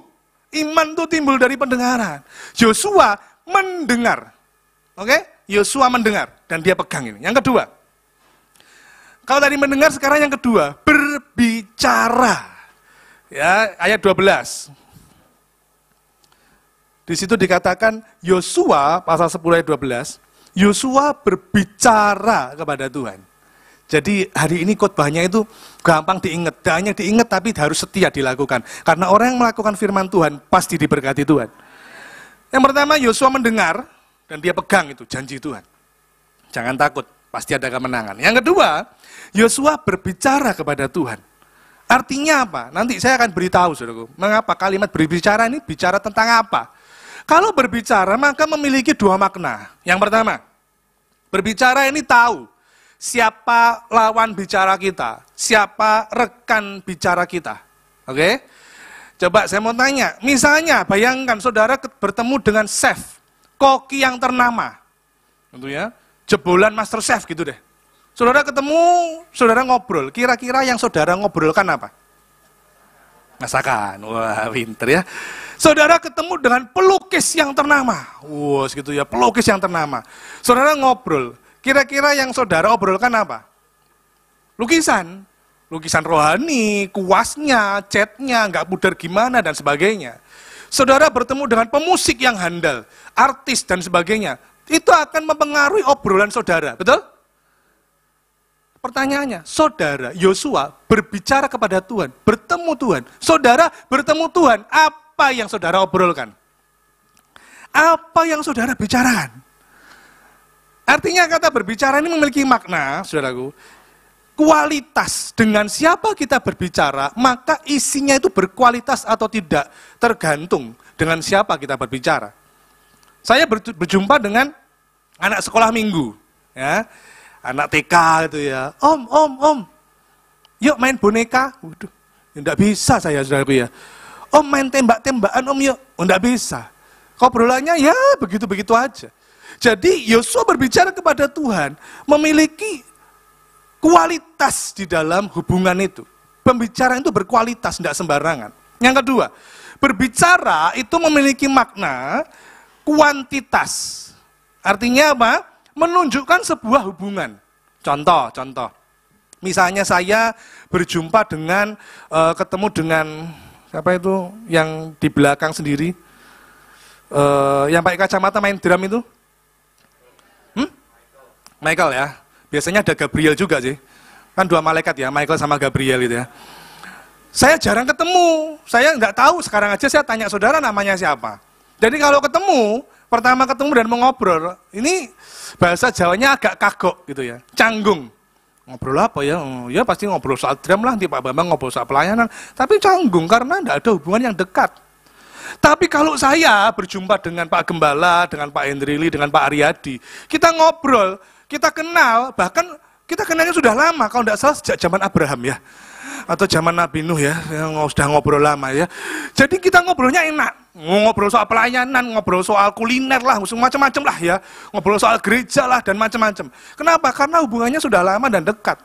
Iman itu timbul dari pendengaran. Yosua mendengar. Oke? Yosua mendengar dan dia pegang ini. Yang kedua, kalau tadi mendengar, sekarang yang kedua, berbicara. Ya, ayat 12. Di situ dikatakan Yosua pasal 10 ayat 12, Yosua berbicara kepada Tuhan. Jadi hari ini khotbahnya itu gampang diingat, tidak hanya diingat tapi harus setia dilakukan. Karena orang yang melakukan firman Tuhan pasti diberkati Tuhan. Yang pertama, Yosua mendengar dan dia pegang itu janji Tuhan. Jangan takut, pasti ada kemenangan. Yang kedua, Yosua berbicara kepada Tuhan. Artinya apa? Nanti saya akan beritahu, saudaraku. Mengapa kalimat berbicara ini bicara tentang apa? Kalau berbicara maka memiliki dua makna. Yang pertama, berbicara ini tahu siapa lawan bicara kita, siapa rekan bicara kita. Oke? Coba saya mau tanya, misalnya bayangkan saudara bertemu dengan chef, koki yang ternama, tentunya jebolan master chef gitu deh. Saudara ketemu, saudara ngobrol, kira-kira yang saudara ngobrolkan apa? Masakan, wah pinter ya. Saudara ketemu dengan pelukis yang ternama, wah gitu ya, pelukis yang ternama. Saudara ngobrol, kira-kira yang saudara obrolkan apa? Lukisan. Lukisan rohani, kuasnya, catnya, nggak pudar gimana, dan sebagainya. Saudara bertemu dengan pemusik yang handal, artis dan sebagainya. Itu akan mempengaruhi obrolan saudara, betul? Pertanyaannya, saudara Yosua berbicara kepada Tuhan, bertemu Tuhan. Saudara bertemu Tuhan, apa yang saudara obrolkan? Apa yang saudara bicarakan? Artinya kata berbicara ini memiliki makna, saudaraku. Kualitas, dengan siapa kita berbicara, maka isinya itu berkualitas atau tidak, tergantung dengan siapa kita berbicara. Saya berjumpa dengan anak sekolah minggu, ya, anak TK gitu ya, om, yuk main boneka, waduh, enggak bisa saya saudaraku ya, om main tembak-tembakan om yuk, enggak bisa, obrolannya ya begitu-begitu aja. Jadi Yosua berbicara kepada Tuhan, memiliki kualitas di dalam hubungan itu. Pembicaraan itu berkualitas, tidak sembarangan. Yang kedua, berbicara itu memiliki makna kuantitas. Artinya apa? Menunjukkan sebuah hubungan. Contoh. Misalnya saya berjumpa dengan, ketemu dengan, siapa itu yang di belakang sendiri? Yang pakai kacamata main drum itu? Michael ya. Biasanya ada Gabriel juga sih. Kan 2 malaikat ya, Michael sama Gabriel itu ya. Saya jarang ketemu, saya nggak tahu, sekarang aja saya tanya saudara namanya siapa. Jadi kalau ketemu, pertama ketemu dan mau ngobrol, ini bahasa Jawanya agak kagok gitu ya, canggung. Ngobrol apa ya? Ya pasti ngobrol soal drum lah, nanti Pak Bambang ngobrol soal pelayanan. Tapi canggung karena nggak ada hubungan yang dekat. Tapi kalau saya berjumpa dengan Pak Gembala, dengan Pak Hendrili, dengan Pak Aryadi, kita ngobrol, kita kenal, bahkan kita kenalnya sudah lama, kalau nggak salah sejak zaman Abraham ya. Atau zaman Nabi Nuh ya, yang sudah ngobrol lama ya. Jadi kita ngobrolnya enak, ngobrol soal pelayanan, ngobrol soal kuliner lah, macam-macam lah ya. Ngobrol soal gereja lah dan macam-macam. Kenapa? Karena hubungannya sudah lama dan dekat.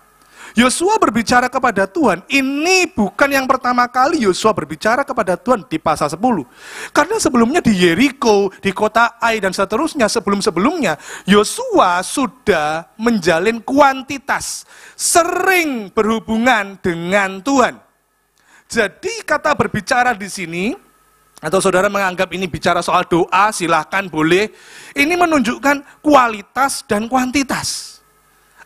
Yosua berbicara kepada Tuhan, ini bukan yang pertama kali Yosua berbicara kepada Tuhan di pasal 10. Karena sebelumnya di Yeriko, di kota Ai dan seterusnya, sebelum-sebelumnya, Yosua sudah menjalin kuantitas, sering berhubungan dengan Tuhan. Jadi kata berbicara di sini, atau saudara menganggap ini bicara soal doa, silahkan boleh. Ini menunjukkan kualitas dan kuantitas.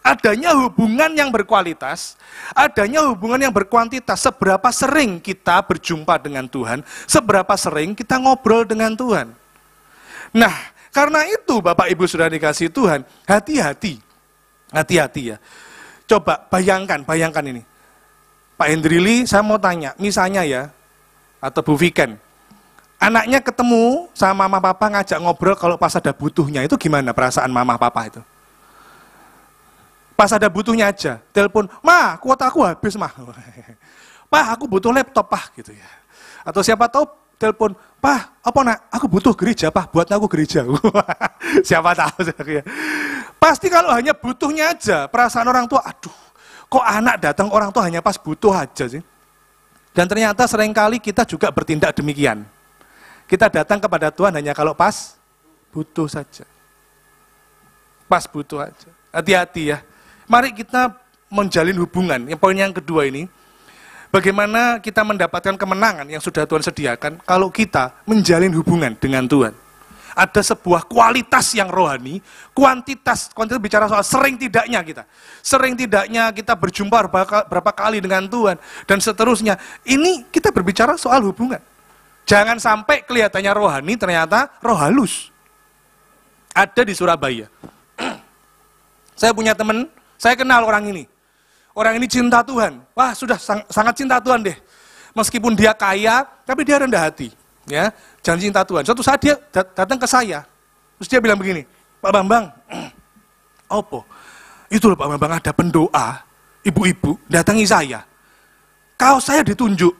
Adanya hubungan yang berkualitas, adanya hubungan yang berkuantitas. Seberapa sering kita berjumpa dengan Tuhan, seberapa sering kita ngobrol dengan Tuhan. Nah, karena itu Bapak Ibu sudah dikasih Tuhan, hati-hati ya. Coba bayangkan ini. Pak Hendrili, saya mau tanya, misalnya ya, atau Bu Viken, anaknya ketemu sama mama papa ngajak ngobrol kalau pas ada butuhnya, itu gimana perasaan mama papa itu? Pas ada butuhnya aja, telepon, "Ma, kuota aku habis, Ma." "Pak, aku butuh laptop, Pak," gitu ya. Atau siapa tahu telepon, "Pak, apa nak? Aku butuh gereja, Pak, buat aku gereja." Siapa tahu ya. Pasti kalau hanya butuhnya aja, perasaan orang tua, aduh, kok anak datang orang tua hanya pas butuh aja sih. Dan ternyata seringkali kita juga bertindak demikian. Kita datang kepada Tuhan hanya kalau pas butuh saja. Pas butuh aja. Hati-hati ya. Mari kita menjalin hubungan. Yang poin yang kedua ini, bagaimana kita mendapatkan kemenangan yang sudah Tuhan sediakan kalau kita menjalin hubungan dengan Tuhan. Ada sebuah kualitas yang rohani, kuantitas bicara soal sering tidaknya kita. Sering tidaknya kita berjumpa berapa kali dengan Tuhan, dan seterusnya. Ini kita berbicara soal hubungan. Jangan sampai kelihatannya rohani, ternyata roh halus. Ada di Surabaya. Saya punya teman, saya kenal orang ini. Orang ini cinta Tuhan. Wah, sudah sangat cinta Tuhan deh. Meskipun dia kaya, tapi dia rendah hati. Ya, jangan cinta Tuhan. Suatu saat dia datang ke saya. Terus dia bilang begini, "Pak Bambang, opo? Itu loh Pak Bambang, ada pendoa, ibu-ibu datangi saya. Kaos saya ditunjuk.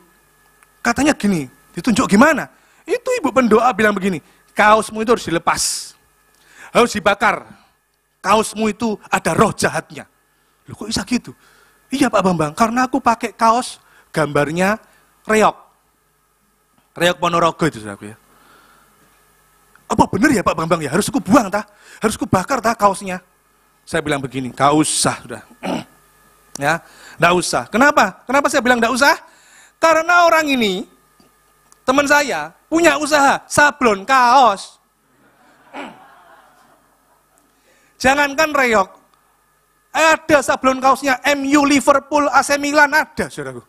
Katanya gini, ditunjuk gimana? Itu ibu pendoa bilang begini, kaosmu itu harus dilepas. Harus dibakar. Kaosmu itu ada roh jahatnya." Loh, kok bisa gitu? "Iya Pak Bambang, karena aku pakai kaos gambarnya reok. Reok Ponorogo itu saudaraku ya." "Apa benar ya Pak Bambang ya? Harus aku buang tah? Harus aku bakar tah kaosnya?" Saya bilang begini, "Gak usah sudah." Ya, gak usah. Kenapa? Kenapa saya bilang gak usah? Karena orang ini, teman saya, punya usaha sablon kaos. Jangankan reok, ada sablon kaosnya MU, Liverpool, AC Milan ada, saudaraku.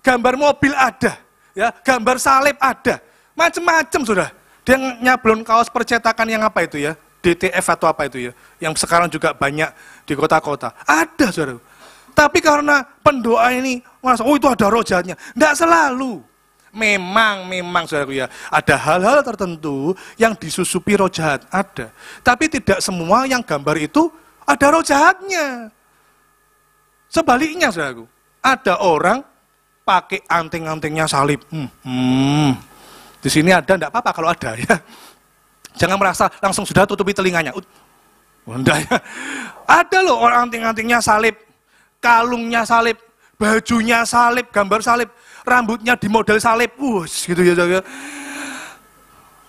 Gambar mobil ada, ya, gambar salib ada, macam-macam sudah. Dia nyablon kaos percetakan yang apa itu ya, DTF atau apa itu ya, yang sekarang juga banyak di kota-kota. Ada, saudaraku. Tapi karena pendoa ini, oh itu ada roh jahatnya. Tidak selalu. Memang saudaraku ya, ada hal-hal tertentu yang disusupi roh jahat, ada. Tapi tidak semua yang gambar itu ada roh jahatnya. Sebaliknya saudaraku, ada orang pakai anting-antingnya salib. Di sini ada, enggak apa-apa kalau ada ya. Jangan merasa langsung sudah tutupi telinganya. Enggak ya. Ada loh orang anting-antingnya salib, kalungnya salib, bajunya salib, gambar salib, rambutnya di model salib, gitu ya.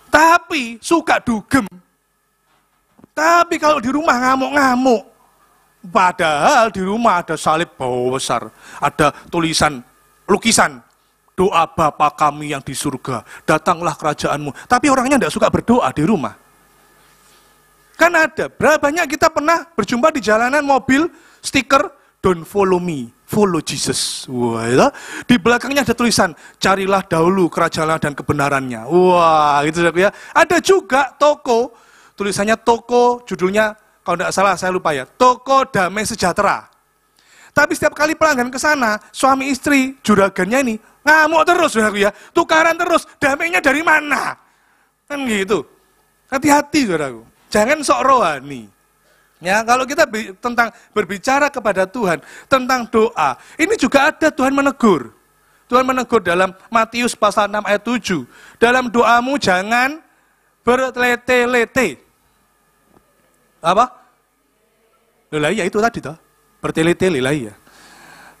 Tapi suka dugem. Tapi kalau di rumah ngamuk-ngamuk, padahal di rumah ada salib bau besar, ada tulisan, lukisan, doa Bapa kami yang di surga, datanglah kerajaanmu. Tapi orangnya tidak suka berdoa di rumah. Kan ada, berapa banyak kita pernah berjumpa di jalanan mobil, stiker, don't follow me, follow Jesus. Wah, itu. Di belakangnya ada tulisan, carilah dahulu kerajaan dan kebenarannya. Wah, gitu ya. Ada juga toko, tulisannya toko, judulnya, kalau tidak salah saya lupa ya, Toko Damai Sejahtera. Tapi setiap kali pelanggan ke sana, suami istri, juragannya ini, ngamuk terus, ya, tukaran terus, damainya dari mana? Kan gitu. Hati-hati, saudaraku. Jangan sok rohani. Ya, kalau kita tentang berbicara kepada Tuhan, tentang doa, ini juga ada Tuhan menegur. Tuhan menegur dalam Matius pasal 6 ayat 7. Dalam doamu jangan bertele-tele. Apa? Lah iya itu tadi toh. Bertele-tele lah iya.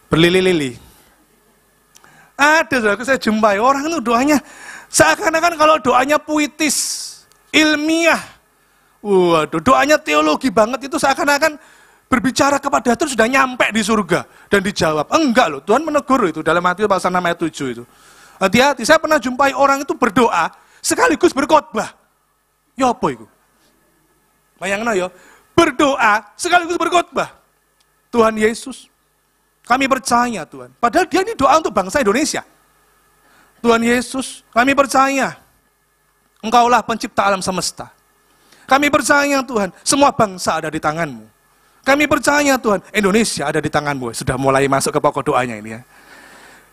Berlili-lili. Ada saudara, saya jumpai orang itu doanya seakan-akan kalau doanya puitis, ilmiah. Waduh, doanya teologi banget itu seakan-akan berbicara kepada Tuhan sudah nyampe di surga dan dijawab. Enggak loh, Tuhan menegur itu dalam Matius pasal 6 ayat 7 itu. Hati-hati, saya pernah jumpai orang itu berdoa sekaligus berkhotbah. Ya apa itu? Bayangin ya, berdoa sekaligus berkhotbah. Tuhan Yesus, kami percaya Tuhan. Padahal dia ini doa untuk bangsa Indonesia. Tuhan Yesus, kami percaya Engkaulah pencipta alam semesta. Kami percaya Tuhan, semua bangsa ada di tangan-Mu. Kami percaya Tuhan, Indonesia ada di tangan-Mu. Sudah mulai masuk ke pokok doanya ini ya.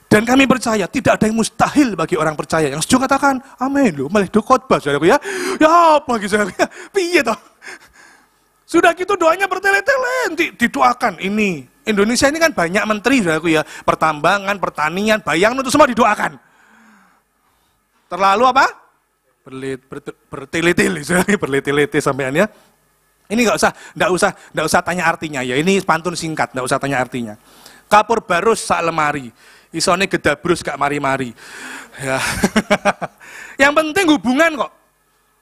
Dan kami percaya, tidak ada yang mustahil bagi orang percaya. Yang setuju katakan, amin loh, malah khotbah saudaraku ya. Ya apa gitu saudaraku ya, piye toh. Sudah gitu doanya bertele-tele, didoakan ini. Indonesia ini kan banyak menteri saudaraku ya. Pertambangan, pertanian, bayang itu semua didoakan. Terlalu apa? Bertele-tele, bertele-tele sampean ya. Ini enggak usah tanya artinya ya. Ini pantun singkat, enggak usah tanya artinya. Kapur barus sak lemari, isone gedabrus gak mari-mari. Ya. Yang penting hubungan kok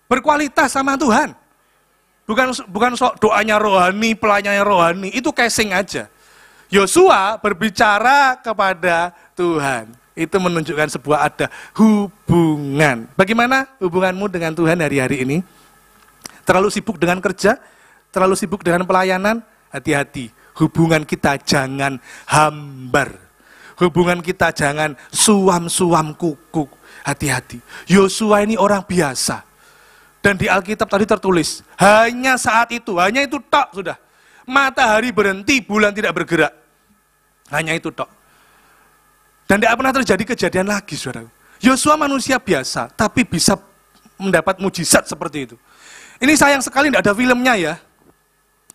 berkualitas sama Tuhan. Bukan sok doanya rohani, pelayanannya rohani, itu casing aja. Yosua berbicara kepada Tuhan. Itu menunjukkan sebuah ada hubungan. Bagaimana hubunganmu dengan Tuhan hari-hari ini? Terlalu sibuk dengan kerja? Terlalu sibuk dengan pelayanan? Hati-hati, hubungan kita jangan hambar. Hubungan kita jangan suam-suam kuku. Hati-hati. Yosua ini orang biasa. Dan di Alkitab tadi tertulis, hanya saat itu, hanya itu tok sudah. Matahari berhenti, bulan tidak bergerak. Hanya itu tok. Dan tidak pernah terjadi kejadian lagi, saudara. Yosua manusia biasa, tapi bisa mendapat mujizat seperti itu. Ini sayang sekali tidak ada filmnya ya.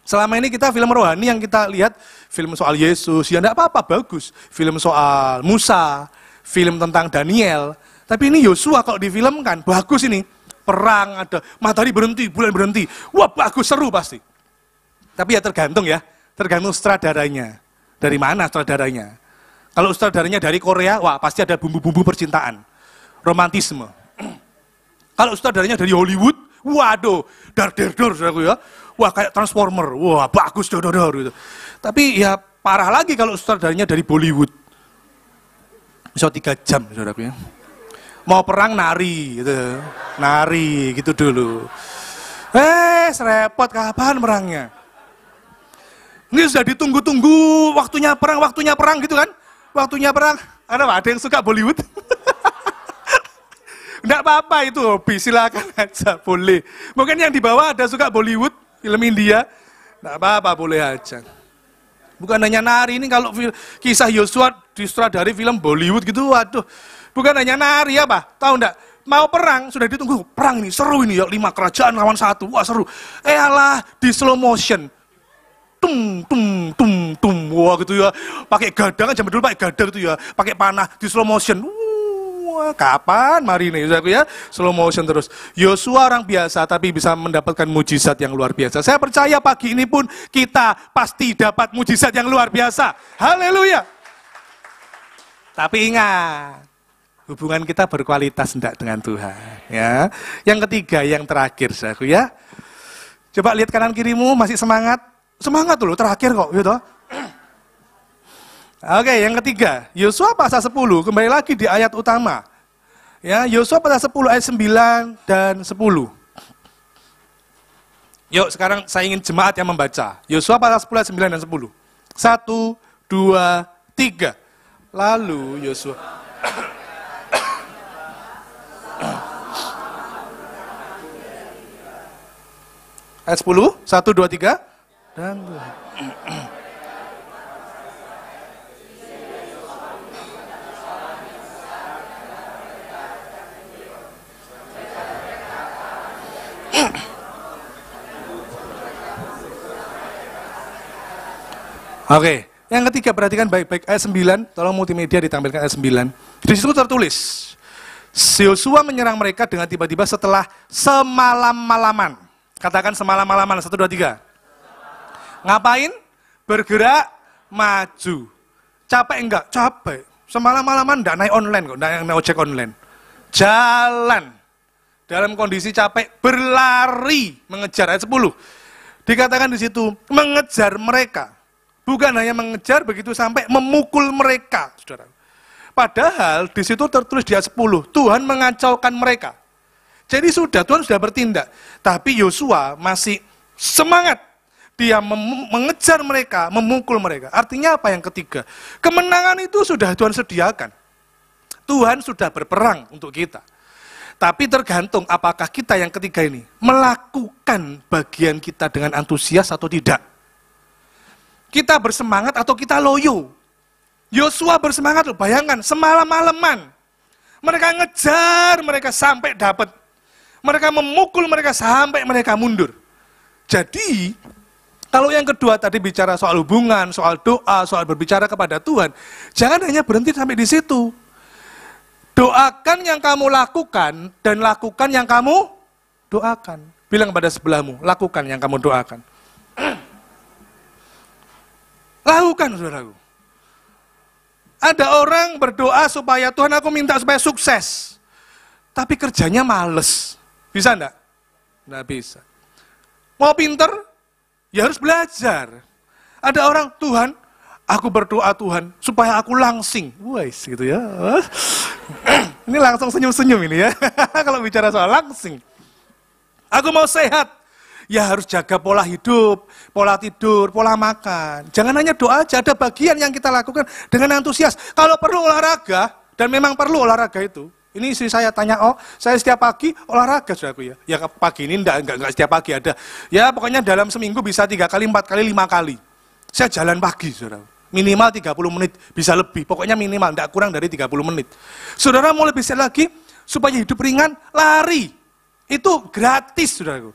Selama ini kita film rohani yang kita lihat, film soal Yesus, ya tidak apa-apa, bagus. Film soal Musa, film tentang Daniel. Tapi ini Yosua kalau difilmkan, bagus ini. Perang ada, matahari berhenti, bulan berhenti. Wah bagus, seru pasti. Tapi ya tergantung sutradaranya. Dari mana sutradaranya? Kalau sutradaranya dari Korea, wah pasti ada bumbu-bumbu percintaan, romantisme. Kalau sutradaranya dari Hollywood, waduh, dar-der-dor, saudaraku ya. Wah kayak Transformer, wah bagus, dor-dor gitu. Tapi ya parah lagi kalau sutradaranya dari Bollywood. Bisa 3 jam, saudaraku ya. Mau perang nari gitu dulu. Serepot kapan perangnya? Ini sudah ditunggu-tunggu waktunya perang gitu kan? Waktunya perang, ada yang suka Bollywood? Enggak apa-apa itu hobi, silakan aja, boleh. Mungkin yang di bawah ada suka Bollywood, film India, enggak apa-apa, boleh aja. Bukan hanya nari, ini kalau kisah Yosua disutradari film Bollywood gitu, waduh. Bukan hanya nari apa, tahu enggak? Mau perang, sudah ditunggu, perang ini, seru ini ya, 5 kerajaan lawan 1, wah seru. Alah, di slow motion. Wah gitu ya, pakai gadang, zaman dulu pakai gadang gitu ya, pakai panah di slow motion. Wah, kapan mari nih ya, slow motion terus. Yosua orang biasa tapi bisa mendapatkan mujizat yang luar biasa. Saya percaya pagi ini pun kita pasti dapat mujizat yang luar biasa. Haleluya. Tapi ingat, hubungan kita berkualitas enggak dengan Tuhan, ya. Yang ketiga, yang terakhir, saudaraku ya. Coba lihat kanan kirimu, masih semangat? Semangat dulu, terakhir kok, gitu. Oke, yang ketiga, Yosua pasal 10, kembali lagi di ayat utama. Ya, Yosua pasal 10 ayat 9 dan 10. Yuk, sekarang saya ingin jemaat yang membaca. Yosua pasal 10 ayat 9 dan 10. 1, 2, 3. Lalu Yosua ayat 10, 1, 2, 3, dan Oke, yang ketiga perhatikan baik-baik ayat 9, tolong multimedia ditampilkan ayat 9. Di situ tertulis, Yosua menyerang mereka dengan tiba-tiba setelah semalam-malaman. Katakan semalam-malaman, 1, 2, 3. Ngapain? Bergerak, maju. Capek enggak? Capek. Semalam-malaman enggak naik online kok, enggak naik ojek online. Jalan. Dalam kondisi capek, berlari, mengejar. Ayat 10. Dikatakan di situ, mengejar mereka. Bukan hanya mengejar, begitu sampai memukul mereka, saudara. Padahal di situ tertulis di ayat 10, Tuhan mengacaukan mereka. Jadi Tuhan sudah bertindak. Tapi Yosua masih semangat. Dia mengejar mereka, memukul mereka. Artinya apa yang ketiga? Kemenangan itu sudah Tuhan sediakan. Tuhan sudah berperang untuk kita. Tapi tergantung apakah kita yang ketiga ini melakukan bagian kita dengan antusias atau tidak. Kita bersemangat atau kita loyo. Yosua bersemangat loh, bayangkan semalam-malaman. Mereka ngejar mereka sampai dapat. Mereka memukul mereka sampai mereka mundur. Jadi, kalau yang kedua tadi bicara soal hubungan, soal doa, soal berbicara kepada Tuhan, jangan hanya berhenti sampai di situ. Doakan yang kamu lakukan dan lakukan yang kamu doakan. Bilang kepada sebelahmu, lakukan yang kamu doakan. Lakukan, saudaraku. Ada orang berdoa supaya Tuhan aku minta supaya sukses. Tapi kerjanya males. Bisa enggak? Enggak bisa. Mau pinter? Ya harus belajar. Ada orang, Tuhan, aku berdoa Tuhan supaya aku langsing. Wais, gitu ya. Ini langsung senyum-senyum ini ya. Kalau bicara soal langsing. Aku mau sehat. Ya harus jaga pola hidup, pola tidur, pola makan. Jangan hanya doa aja, ada bagian yang kita lakukan dengan antusias. Kalau perlu olahraga, dan memang perlu olahraga itu. Ini istri saya tanya, oh saya setiap pagi olahraga, saudaraku ya. Ya pagi ini enggak setiap pagi ada. Ya pokoknya dalam seminggu bisa 3 kali, 4 kali, 5 kali. Saya jalan pagi, saudara. Minimal 30 menit, bisa lebih. Pokoknya minimal, enggak kurang dari 30 menit. Saudara mau lebih sehat lagi, supaya hidup ringan, lari. Itu gratis, saudaraku.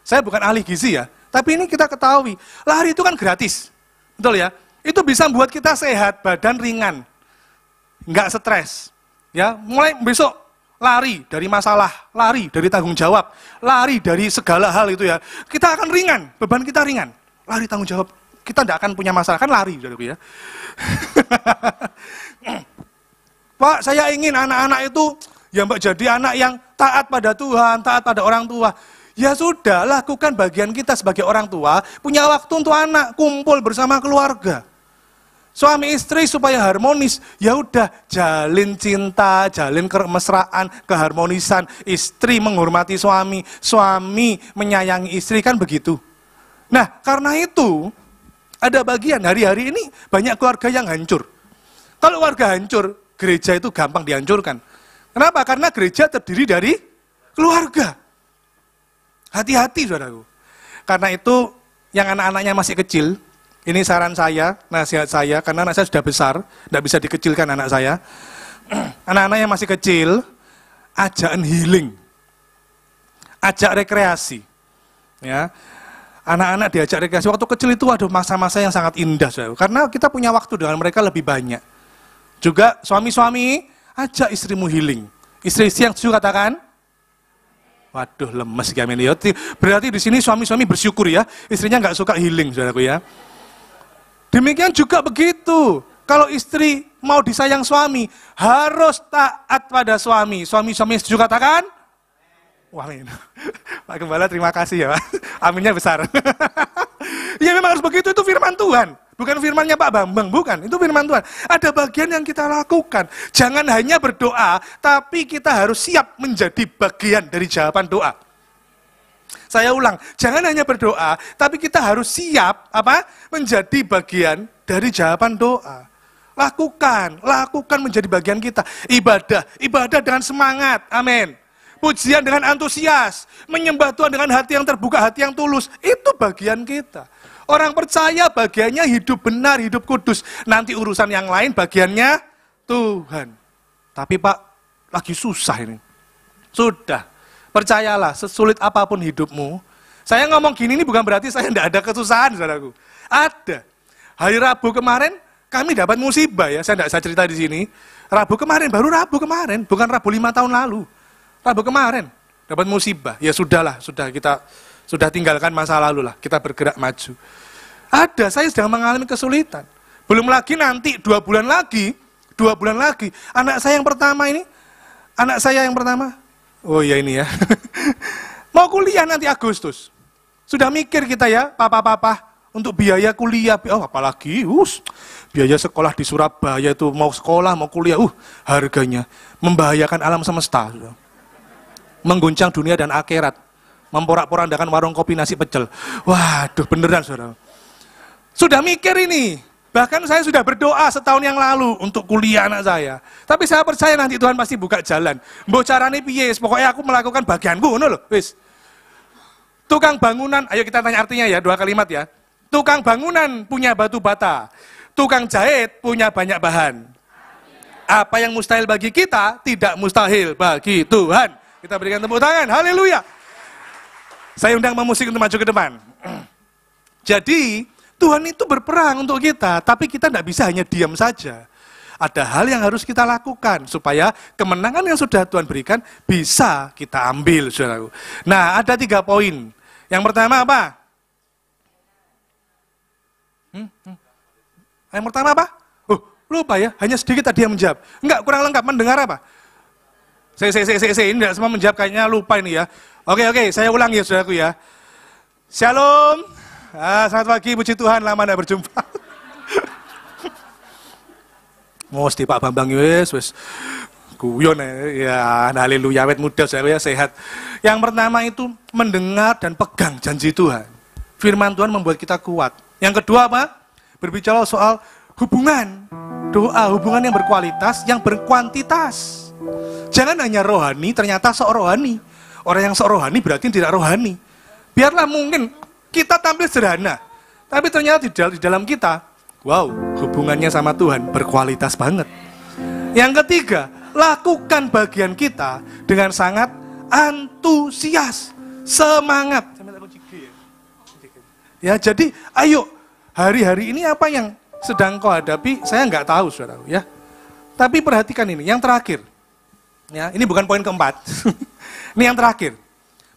Saya bukan ahli gizi ya, tapi ini kita ketahui, lari itu kan gratis, betul ya? Itu bisa membuat kita sehat, badan ringan, nggak stres. Ya, mulai besok lari dari masalah, lari dari tanggung jawab, lari dari segala hal itu ya. Kita akan ringan, beban kita ringan, lari tanggung jawab. Kita tidak akan punya masalah, kan lari, saudaraku ya. Pak, saya ingin anak-anak itu ya mbak jadi anak yang taat pada Tuhan, taat pada orang tua. Ya sudah, lakukan bagian kita sebagai orang tua, punya waktu untuk anak, kumpul bersama keluarga. Suami istri supaya harmonis, ya udah jalin cinta, jalin kemesraan, keharmonisan. Istri menghormati suami, suami menyayangi istri, kan begitu. Nah, karena itu ada bagian hari-hari ini banyak keluarga yang hancur. Kalau keluarga hancur, gereja itu gampang dihancurkan. Kenapa? Karena gereja terdiri dari keluarga. Hati-hati, saudaraku. Karena itu yang anak-anaknya masih kecil, ini saran saya, nasihat saya, karena anak saya sudah besar, tidak bisa dikecilkan anak saya. Anak-anak yang masih kecil, ajakan healing, ajak rekreasi. Ya, anak-anak diajak rekreasi. Waktu kecil itu ada masa-masa yang sangat indah, saudaraku. Karena kita punya waktu dengan mereka lebih banyak. Juga suami-suami, ajak istrimu healing. Istri-istri yang setuju katakan, waduh lemes ya. Berarti di sini suami-suami bersyukur ya, istrinya nggak suka healing, saudaraku ya. Demikian juga begitu. Kalau istri mau disayang suami, harus taat pada suami. Suami-suami setuju katakan? Wah, amin. Pak Gembala terima kasih ya Pak. Aminnya besar. Ya memang harus begitu, itu firman Tuhan. Bukan firmannya Pak Bambang, bukan. Itu firman Tuhan. Ada bagian yang kita lakukan. Jangan hanya berdoa, tapi kita harus siap menjadi bagian dari jawaban doa. Saya ulang, jangan hanya berdoa, tapi kita harus siap menjadi bagian dari jawaban doa. Lakukan menjadi bagian kita. Ibadah dengan semangat, amin. Pujian dengan antusias, menyembah Tuhan dengan hati yang terbuka, hati yang tulus, itu bagian kita. Orang percaya bagiannya hidup benar, hidup kudus. Nanti urusan yang lain bagiannya Tuhan. Tapi Pak, lagi susah ini. Sudah, percayalah, sesulit apapun hidupmu. Saya ngomong gini ini bukan berarti saya tidak ada kesusahan, saudaraku. Ada. Hari Rabu kemarin, kami dapat musibah ya, saya tidak bisa cerita di sini. Baru Rabu kemarin, bukan Rabu 5 tahun lalu. Rabu kemarin, dapat musibah. Ya sudahlah, sudah tinggalkan masa lalu lah, kita bergerak maju. Saya sedang mengalami kesulitan. Belum lagi nanti 2 bulan lagi, anak saya yang pertama, oh ya ini ya, mau kuliah nanti Agustus. Sudah mikir kita ya, papa, untuk biaya kuliah, apalagi, biaya sekolah di Surabaya itu, mau sekolah, mau kuliah, harganya, membahayakan alam semesta. Mengguncang dunia dan akhirat. Memporak-porandakan warung kopi nasi pecel. Waduh, beneran saudara. Sudah mikir ini. Bahkan saya sudah berdoa setahun yang lalu untuk kuliah anak saya. Tapi saya percaya nanti Tuhan pasti buka jalan. Mbok carane piye? Pokoknya aku melakukan bagianku, ngono lho. Wis. Tukang bangunan, ayo kita tanya artinya ya, 2 kalimat ya. Tukang bangunan punya batu bata. Tukang jahit punya banyak bahan. Apa yang mustahil bagi kita, tidak mustahil bagi Tuhan. Kita berikan tepuk tangan, haleluya. Saya undang pemusik untuk maju ke depan. Jadi, Tuhan itu berperang untuk kita, tapi kita tidak bisa hanya diam saja. Ada hal yang harus kita lakukan, supaya kemenangan yang sudah Tuhan berikan, bisa kita ambil, saudaraku. Nah, ada 3 poin. Yang pertama apa? Yang pertama apa? Lupa ya, hanya sedikit tadi yang menjawab. Enggak, kurang lengkap, mendengar apa? Ini tidak semua menjawab, kayaknya lupa ini ya. Oke, saya ulang ya saudaraku ya. Shalom. Selamat pagi, puji Tuhan, lama tidak berjumpa. Mesti Pak Bambang wis guyon ya, haleluya, awet muda saya sehat. Yang pertama itu mendengar dan pegang janji Tuhan. Firman Tuhan membuat kita kuat. Yang kedua apa? Berbicara soal hubungan. Doa, hubungan yang berkualitas, yang berkuantitas. Jangan hanya rohani, ternyata sok rohani. Orang yang sok rohani berarti tidak rohani. Biarlah mungkin kita tampil sederhana, tapi ternyata di dalam kita, wow, hubungannya sama Tuhan berkualitas banget. Yang ketiga, lakukan bagian kita dengan sangat antusias, semangat. Ya, jadi ayo, hari-hari ini apa yang sedang kau hadapi, saya nggak tahu, saudara. Ya, tapi perhatikan ini, yang terakhir. Ya, ini bukan poin keempat. Ini yang terakhir.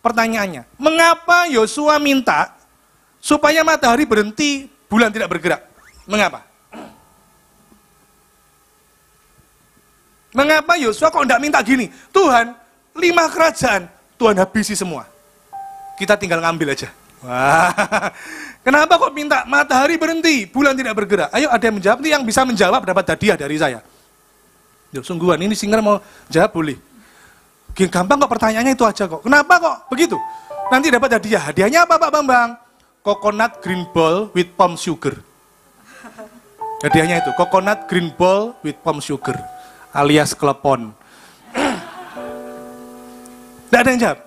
Pertanyaannya, mengapa Yosua minta supaya matahari berhenti, bulan tidak bergerak? Mengapa? Mengapa Yosua kok tidak minta gini? Tuhan, 5 kerajaan, Tuhan habisi semua. Kita tinggal ngambil aja. Wah, kenapa kok minta matahari berhenti, bulan tidak bergerak? Ayo ada yang menjawab, yang bisa menjawab dapat hadiah dari saya. Yo, sungguhan, ini singer mau jawab boleh. Gampang kok pertanyaannya itu aja kok. Kenapa kok begitu? Nanti dapat hadiah. Hadiahnya apa Pak Bambang? Coconut green ball with palm sugar. Hadiahnya itu, coconut green ball with palm sugar. Alias klepon. Tidak ada yang jawab.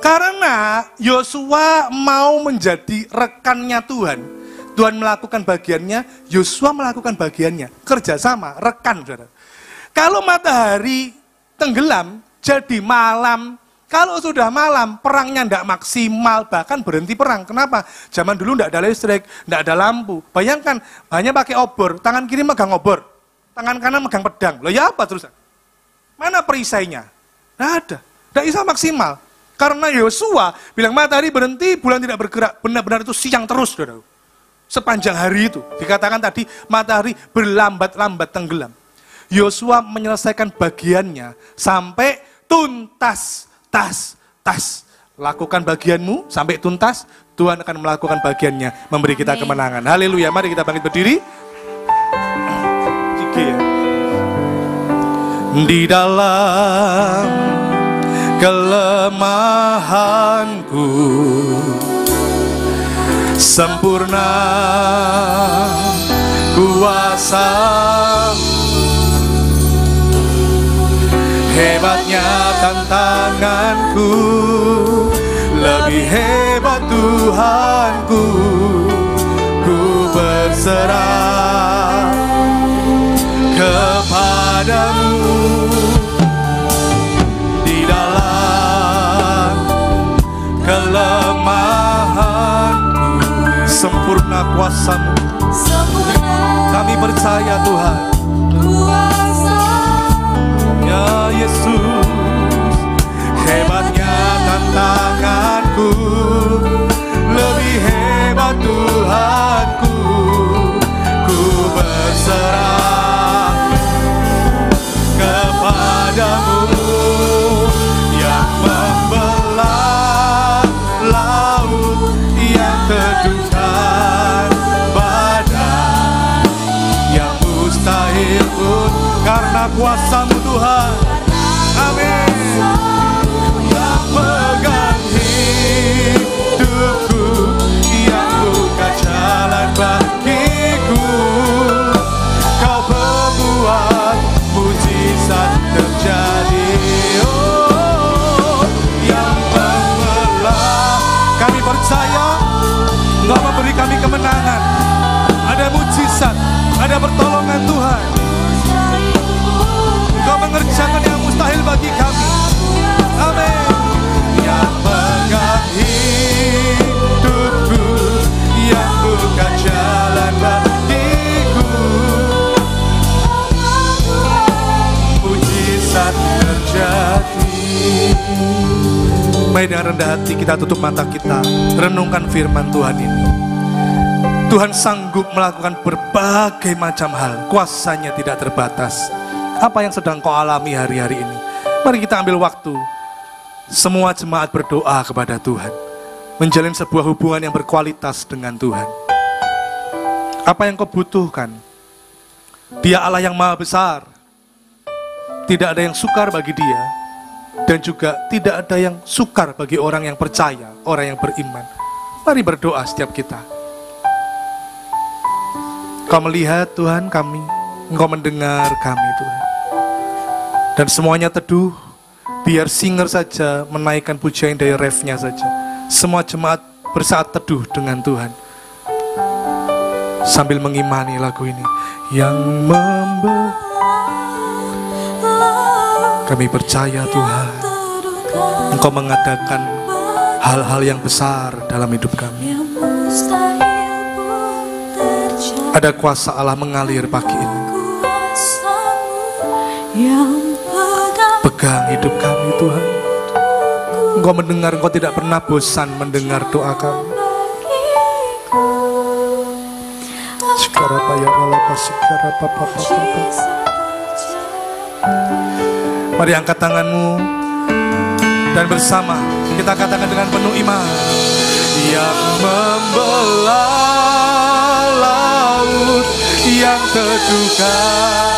Karena Yosua mau menjadi rekannya Tuhan. Tuhan melakukan bagiannya, Yosua melakukan bagiannya. Kerjasama, rekan, saudara. Kalau matahari tenggelam, jadi malam. Kalau sudah malam, perangnya tidak maksimal, bahkan berhenti perang. Kenapa? Zaman dulu tidak ada listrik, tidak ada lampu. Bayangkan, hanya pakai obor, tangan kiri megang obor, tangan kanan megang pedang. Loh ya apa terus? Mana perisainya? Tidak ada, tidak bisa maksimal. Karena Yosua bilang matahari berhenti, bulan tidak bergerak. Benar-benar itu siang terus, saudara. Sepanjang hari itu, dikatakan tadi matahari berlambat-lambat tenggelam. Yosua menyelesaikan bagiannya sampai tuntas. atas. Lakukan bagianmu sampai tuntas, Tuhan akan melakukan bagiannya, memberi kita kemenangan. Haleluya, mari kita bangkit berdiri. Di dalam kelemahanku sempurna kuasa, hebatnya tantanganku, lebih hebat Tuhanku. Ku berserah kepadamu. Di dalam kelemahanku sempurna kuasa-Mu. Kami percaya Tuhan, ya Yesus, hebatnya tantanganku, lebih hebat Tuhanku. Ku berserah kepadamu yang membelah laut, yang teduhkan badan, yang mustahil pun karena kuasa-Mu Tuhan. Amin. Yang pegang hidupku, yang buka jalan bagiku, Kau membuat mujizat terjadi. Oh, yang membelah, kami percaya Engkau memberi kami kemenangan. Ada mujizat, ada pertolongan Tuhan. Engkau mengerjakan yang mustahil bagi kami. Amin. Yang pegang hidupku, yang buka jalan bagiku, mujizat terjadi. Mari dengan rendah hati kita tutup mata kita, renungkan firman Tuhan ini. Tuhan sanggup melakukan berbagai macam hal, kuasa-Nya tidak terbatas. Apa yang sedang kau alami hari-hari ini? Mari kita ambil waktu, semua jemaat berdoa kepada Tuhan, menjalin sebuah hubungan yang berkualitas dengan Tuhan. Apa yang kau butuhkan? Dia Allah yang maha besar. Tidak ada yang sukar bagi Dia, dan juga tidak ada yang sukar bagi orang yang percaya, orang yang beriman. Mari berdoa setiap kita. Kau melihat Tuhan kami, Engkau mendengar kami Tuhan. Dan semuanya teduh, biar singer saja menaikkan pujian dari refnya saja. Semua jemaat bersaat teduh dengan Tuhan, sambil mengimani lagu ini. Yang kami percaya Tuhan, Engkau mengadakan hal-hal yang besar dalam hidup kami. Ada kuasa Allah mengalir pagi ini. Pegang hidup kami Tuhan. Engkau mendengar, Engkau tidak pernah bosan mendengar doa kami. Mari angkat tanganmu dan bersama kita katakan dengan penuh iman. Yang membelah laut, yang teduhkan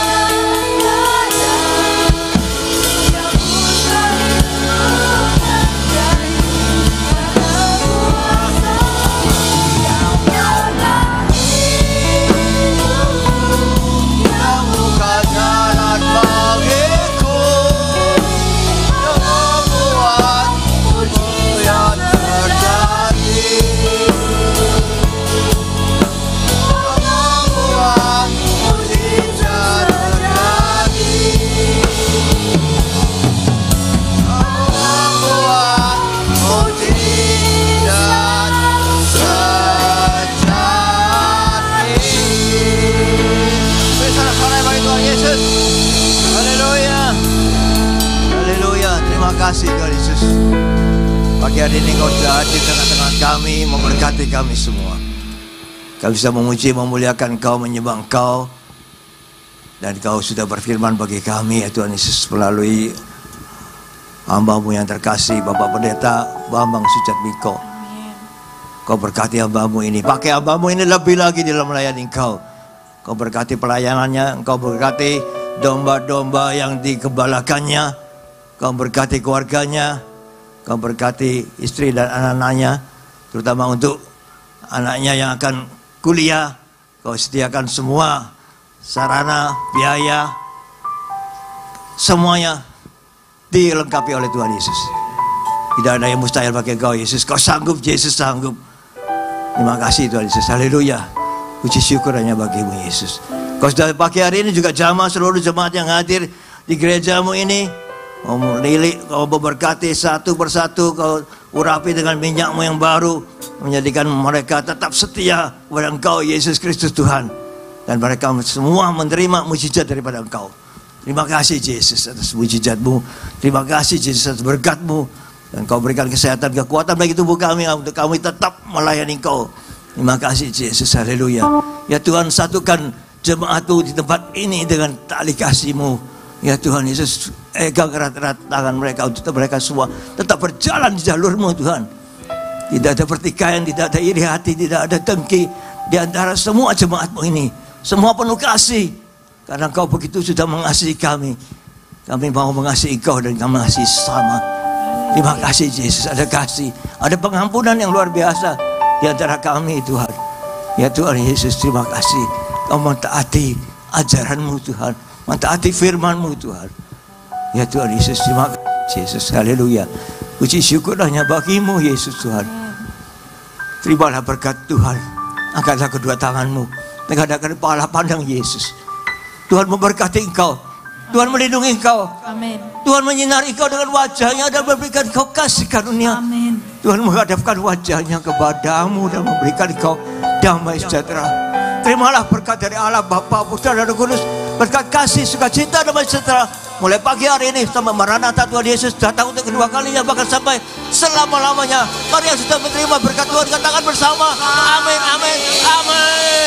kasih Tuhan Yesus. Pagi hari ini Kau sudah hadir tengah-tengah kami, memberkati kami semua. Kami bisa memuji, memuliakan Kau, menyembah Kau. Dan Kau sudah berfirman bagi kami ya Tuhan Yesus melalui hamba-Mu yang terkasih, Bapak Pendeta Bambang Sujatmiko. Kau berkati hamba-Mu ini, pakai hamba-Mu ini lebih lagi dalam melayani Engkau. Kau berkati pelayanannya, Engkau berkati domba-domba yang digembalakannya, Kau berkati keluarganya, Kau berkati istri dan anak-anaknya, terutama untuk anaknya yang akan kuliah. Kau sediakan semua sarana, biaya, semuanya dilengkapi oleh Tuhan Yesus. Tidak ada yang mustahil bagi Kau Yesus. Kau sanggup, Yesus sanggup. Terima kasih Tuhan Yesus. Haleluya. Puji syukur hanya bagi-Mu Yesus. Kau sudah pagi hari ini juga jamah seluruh jemaat yang hadir di gereja-Mu ini. Kau melilit, Kau memberkati satu persatu, Kau urapi dengan minyak-Mu yang baru, menjadikan mereka tetap setia kepada Engkau Yesus Kristus Tuhan. Dan mereka semua menerima mujizat daripada Engkau. Terima kasih Yesus atas mujizat-Mu. Terima kasih Yesus atas berkat-Mu. Dan Kau berikan kesehatan, kekuatan bagi tubuh kami untuk kami tetap melayani Kau. Terima kasih Yesus, haleluya. Ya Tuhan, satukan jemaat-Mu di tempat ini dengan tali kasih-Mu. Ya Tuhan Yesus, pegang erat-erat tangan mereka untuk mereka semua tetap berjalan di jalur-Mu Tuhan. Tidak ada pertikaian, tidak ada iri hati, tidak ada dengki di antara semua jemaat-Mu ini. Semua penuh kasih, karena Kau begitu sudah mengasihi kami. Kami mau mengasihi Kau dan kami mengasihi sama. Terima kasih Yesus, ada kasih, ada pengampunan yang luar biasa di antara kami Tuhan. Ya Tuhan Yesus, terima kasih. Kau mentaati ajaran-Mu Tuhan, mentaati firman-Mu Tuhan. Ya Tuhan Yesus, terima kasih Yesus, haleluya. Puji syukur hanya bagi-Mu Yesus Tuhan. Terimalah berkat Tuhan. Angkatlah kedua tangan-Mu, menghadapkan kepala pandang Yesus. Tuhan memberkati Engkau, Tuhan melindungi Engkau. Amin. Tuhan menyinari Engkau dengan wajah-Nya dan memberikan Engkau kasih karunia. Amin. Tuhan menghadapkan wajah-Nya kepadamu dan memberikan Engkau damai sejahtera. Terimalah berkat dari Allah Bapa, Putra dan Roh Kudus, berkat kasih, sukacita, damai sejahtera mulai pagi hari ini sampai Maranatha Tuhan Yesus datang untuk kedua kalinya, bahkan sampai selama-lamanya. Mari yang sudah menerima berkat Tuhan katakan bersama, amin, amin, amin.